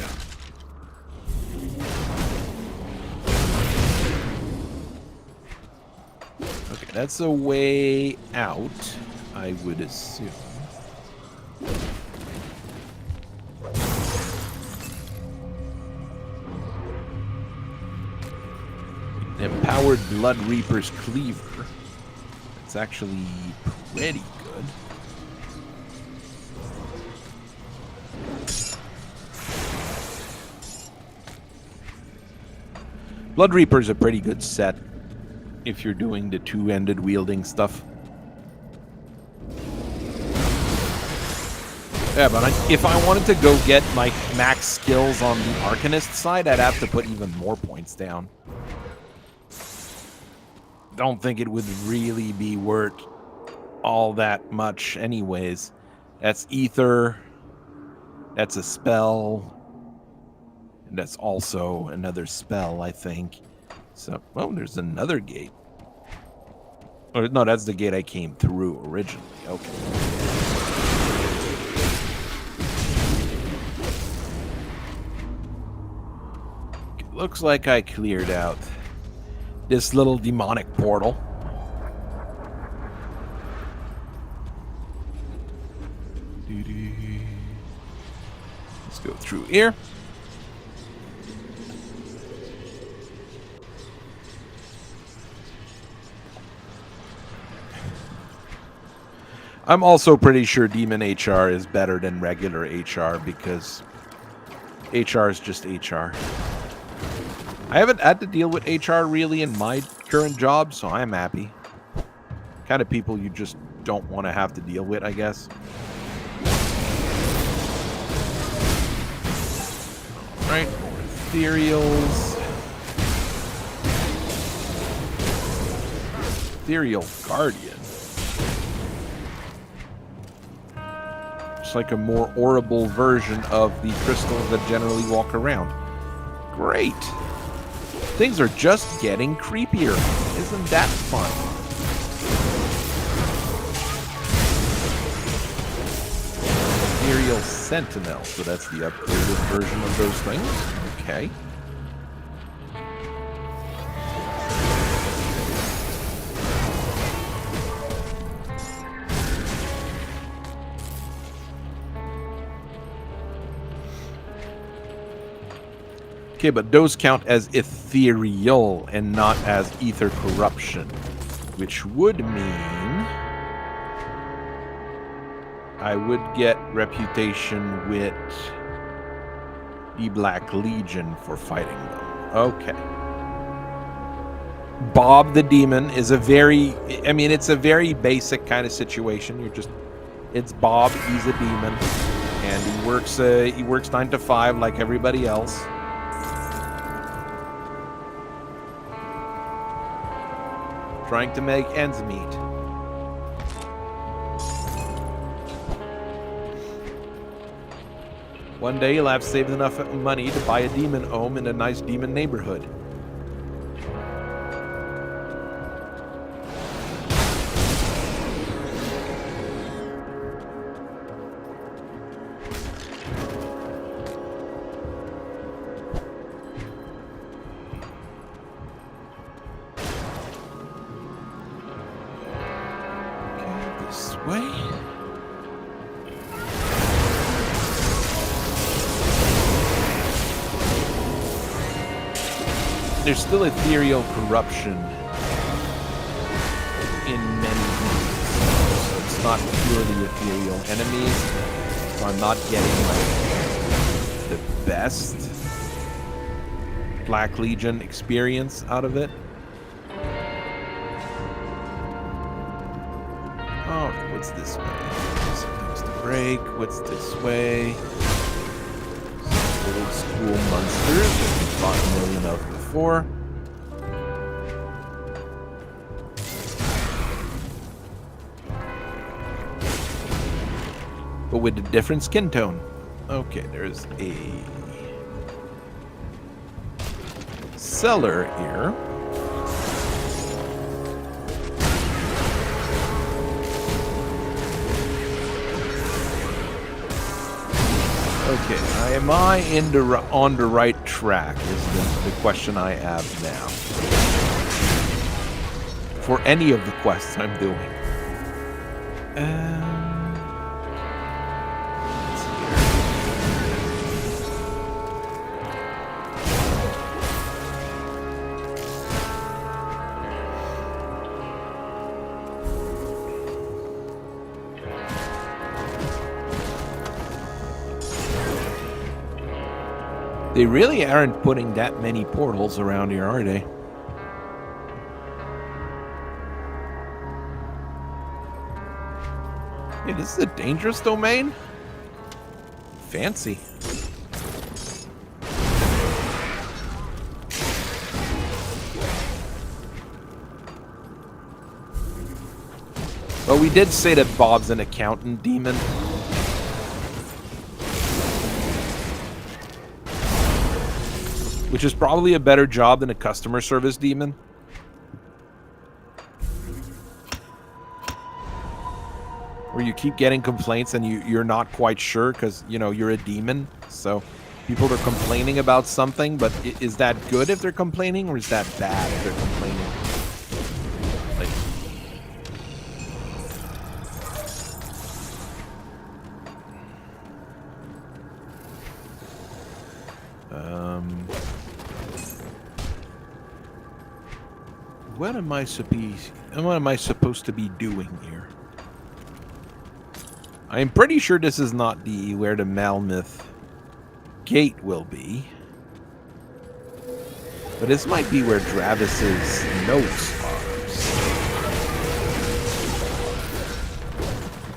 okay, that's a way out, I would assume. Empowered Blood Reaper's Cleaver. It's actually pretty good. Blood Reaper's a pretty good set if you're doing the two-ended wielding stuff. Yeah, but if I wanted to go get my max skills on the Arcanist side, I'd have to put even more points down. Don't think it would really be worth all that much anyways. That's Ether. That's a spell. And that's also another spell, I think. So, oh, there's another gate. Oh, no, that's the gate I came through originally. Okay. Looks like I cleared out this little demonic portal. Let's go through here. I'm also pretty sure Demon HR is better than regular HR because HR is just HR. I haven't had to deal with HR really in my current job, so I'm happy. Kind of people you just don't want to have to deal with, I guess. Alright, more ethereals. Ethereal Guardian. It's like a more horrible version of the crystals that generally walk around. Great. Things are just getting creepier. Isn't that fun? Ethereal Sentinel. So that's the upgraded version of those things. Okay. Okay, but those count as ethereal and not as ether corruption, which would mean I would get reputation with the Black Legion for fighting them. Okay. Bob the Demon is a very, I mean, it's a very basic kind of situation. It's Bob, he's a demon, and he works 9 to 5 like everybody else. Trying to make ends meet. One day he'll have saved enough money to buy a demon home in a nice demon neighborhood. Okay, this way. There's still ethereal corruption in many things, so it's not purely ethereal enemies, so I'm not getting like the best Black Legion experience out of it. Oh, what's this way? Something's to break. What's this way? Some old school monsters that we fought a million of before. But with a different skin tone. Okay, there's a cellar here. Okay, am I on the right track is the question I have now. For any of the quests I'm doing. Let's see They really aren't putting that many portals around here, are they? Hey, this is a dangerous domain? Fancy. Well, we did say that Bob's an accountant demon. Which is probably a better job than a customer service demon. Where you keep getting complaints and you're not quite sure because, you know, you're a demon. So people are complaining about something, but is that good if they're complaining or is that bad if they're complaining? Like, what am I supposed to be doing here? I'm pretty sure this is not where the Malmith gate will be. But this might be where Travis's notes are.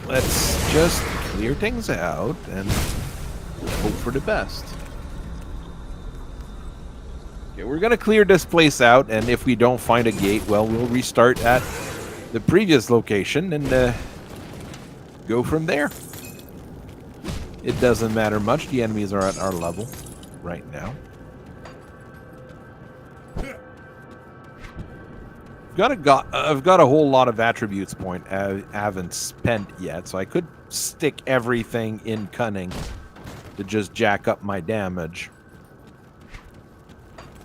Let's just clear things out and hope for the best. Okay, we're gonna clear this place out, and if we don't find a gate, well, we'll restart at the previous location and go from there. It doesn't matter much. The enemies are at our level right now. I've got a whole lot of attributes point I haven't spent yet, so I could stick everything in cunning to just jack up my damage.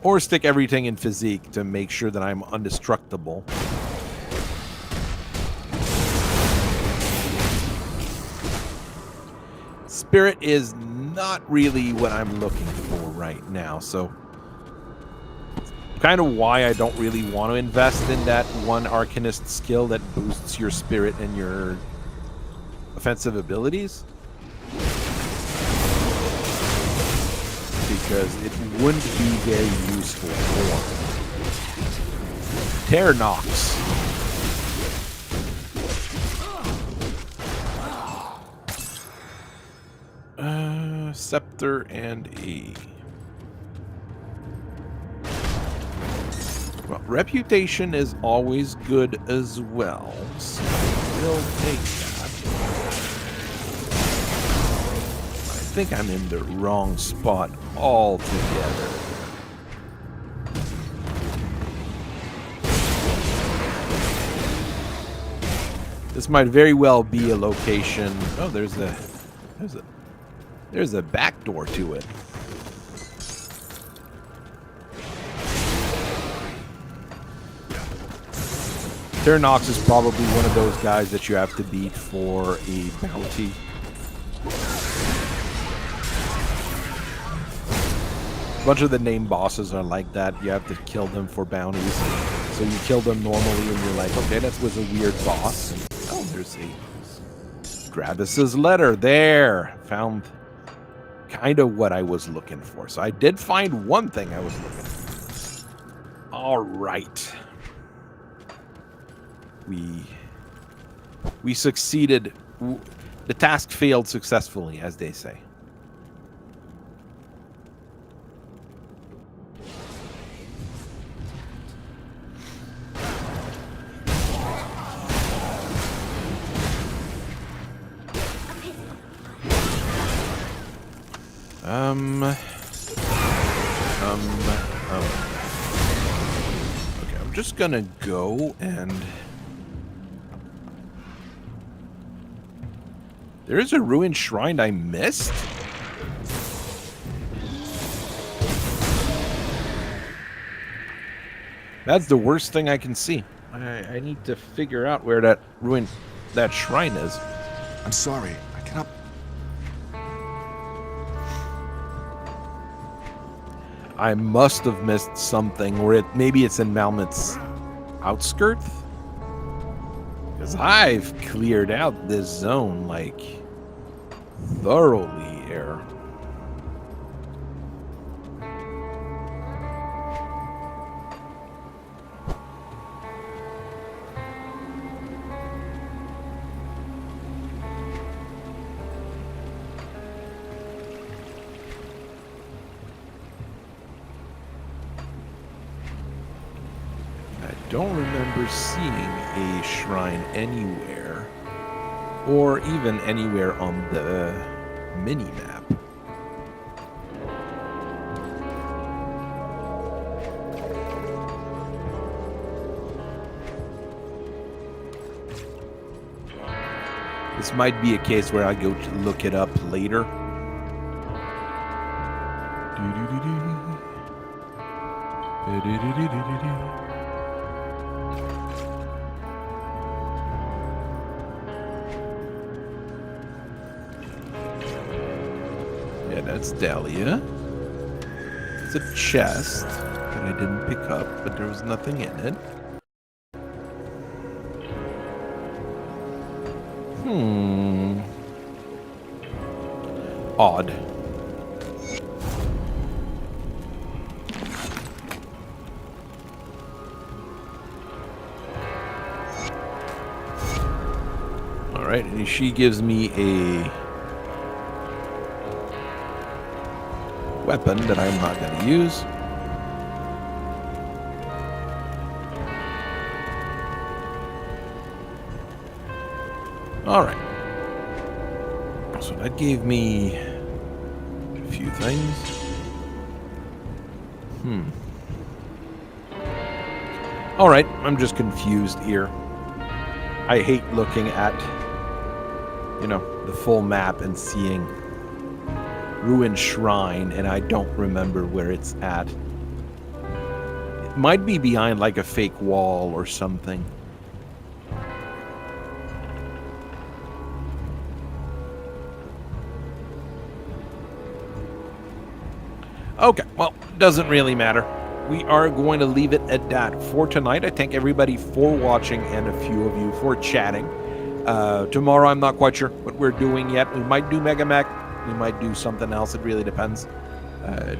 Or stick everything in physique to make sure that I'm indestructible. Spirit is not really what I'm looking for right now, so kind of why I don't really want to invest in that one Arcanist skill that boosts your spirit and your offensive abilities. Because it wouldn't be very useful for Tear Nox. Scepter and E. Well, reputation is always good as well, so we'll take that. I think I'm in the wrong spot altogether. This might very well be a location. Oh, there's a back door to it. Terranox is probably one of those guys that you have to beat for a bounty. A bunch of the named bosses are like that. You have to kill them for bounties. So you kill them normally and you're like, okay, that was a weird boss. Oh, there's a Gravis's letter. There. Found kind of what I was looking for. So I did find one thing I was looking for. All right. We succeeded. The task failed successfully, as they say. Okay, I'm just gonna go and... There is a ruined shrine I missed? That's the worst thing I can see. I need to figure out where that shrine is. I'm sorry. I cannot... I must have missed something, or maybe it's in Malmut's outskirts? Because I've cleared out this zone, like, thoroughly here. I don't remember seeing a shrine anywhere, or even anywhere on the mini-map. This might be a case where I go to look it up later. Yeah, that's Dahlia. It's a chest that I didn't pick up, but there was nothing in it. Odd. Alright, and she gives me a weapon that I'm not going to use. Alright. So that gave me a few things. Alright, I'm just confused here. I hate looking at, the full map and seeing ruined shrine, and I don't remember where it's at. It might be behind like a fake wall or something. Okay, well, doesn't really matter. we are going to leave it at that for tonight. I thank everybody for watching and a few of you for chatting. Tomorrow, I'm not quite sure what we're doing yet. We might do Mega Mech. We might do something else. It really depends.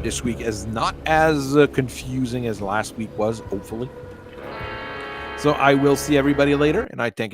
This week is not as confusing as last week was, hopefully. So I will see everybody later, and I thank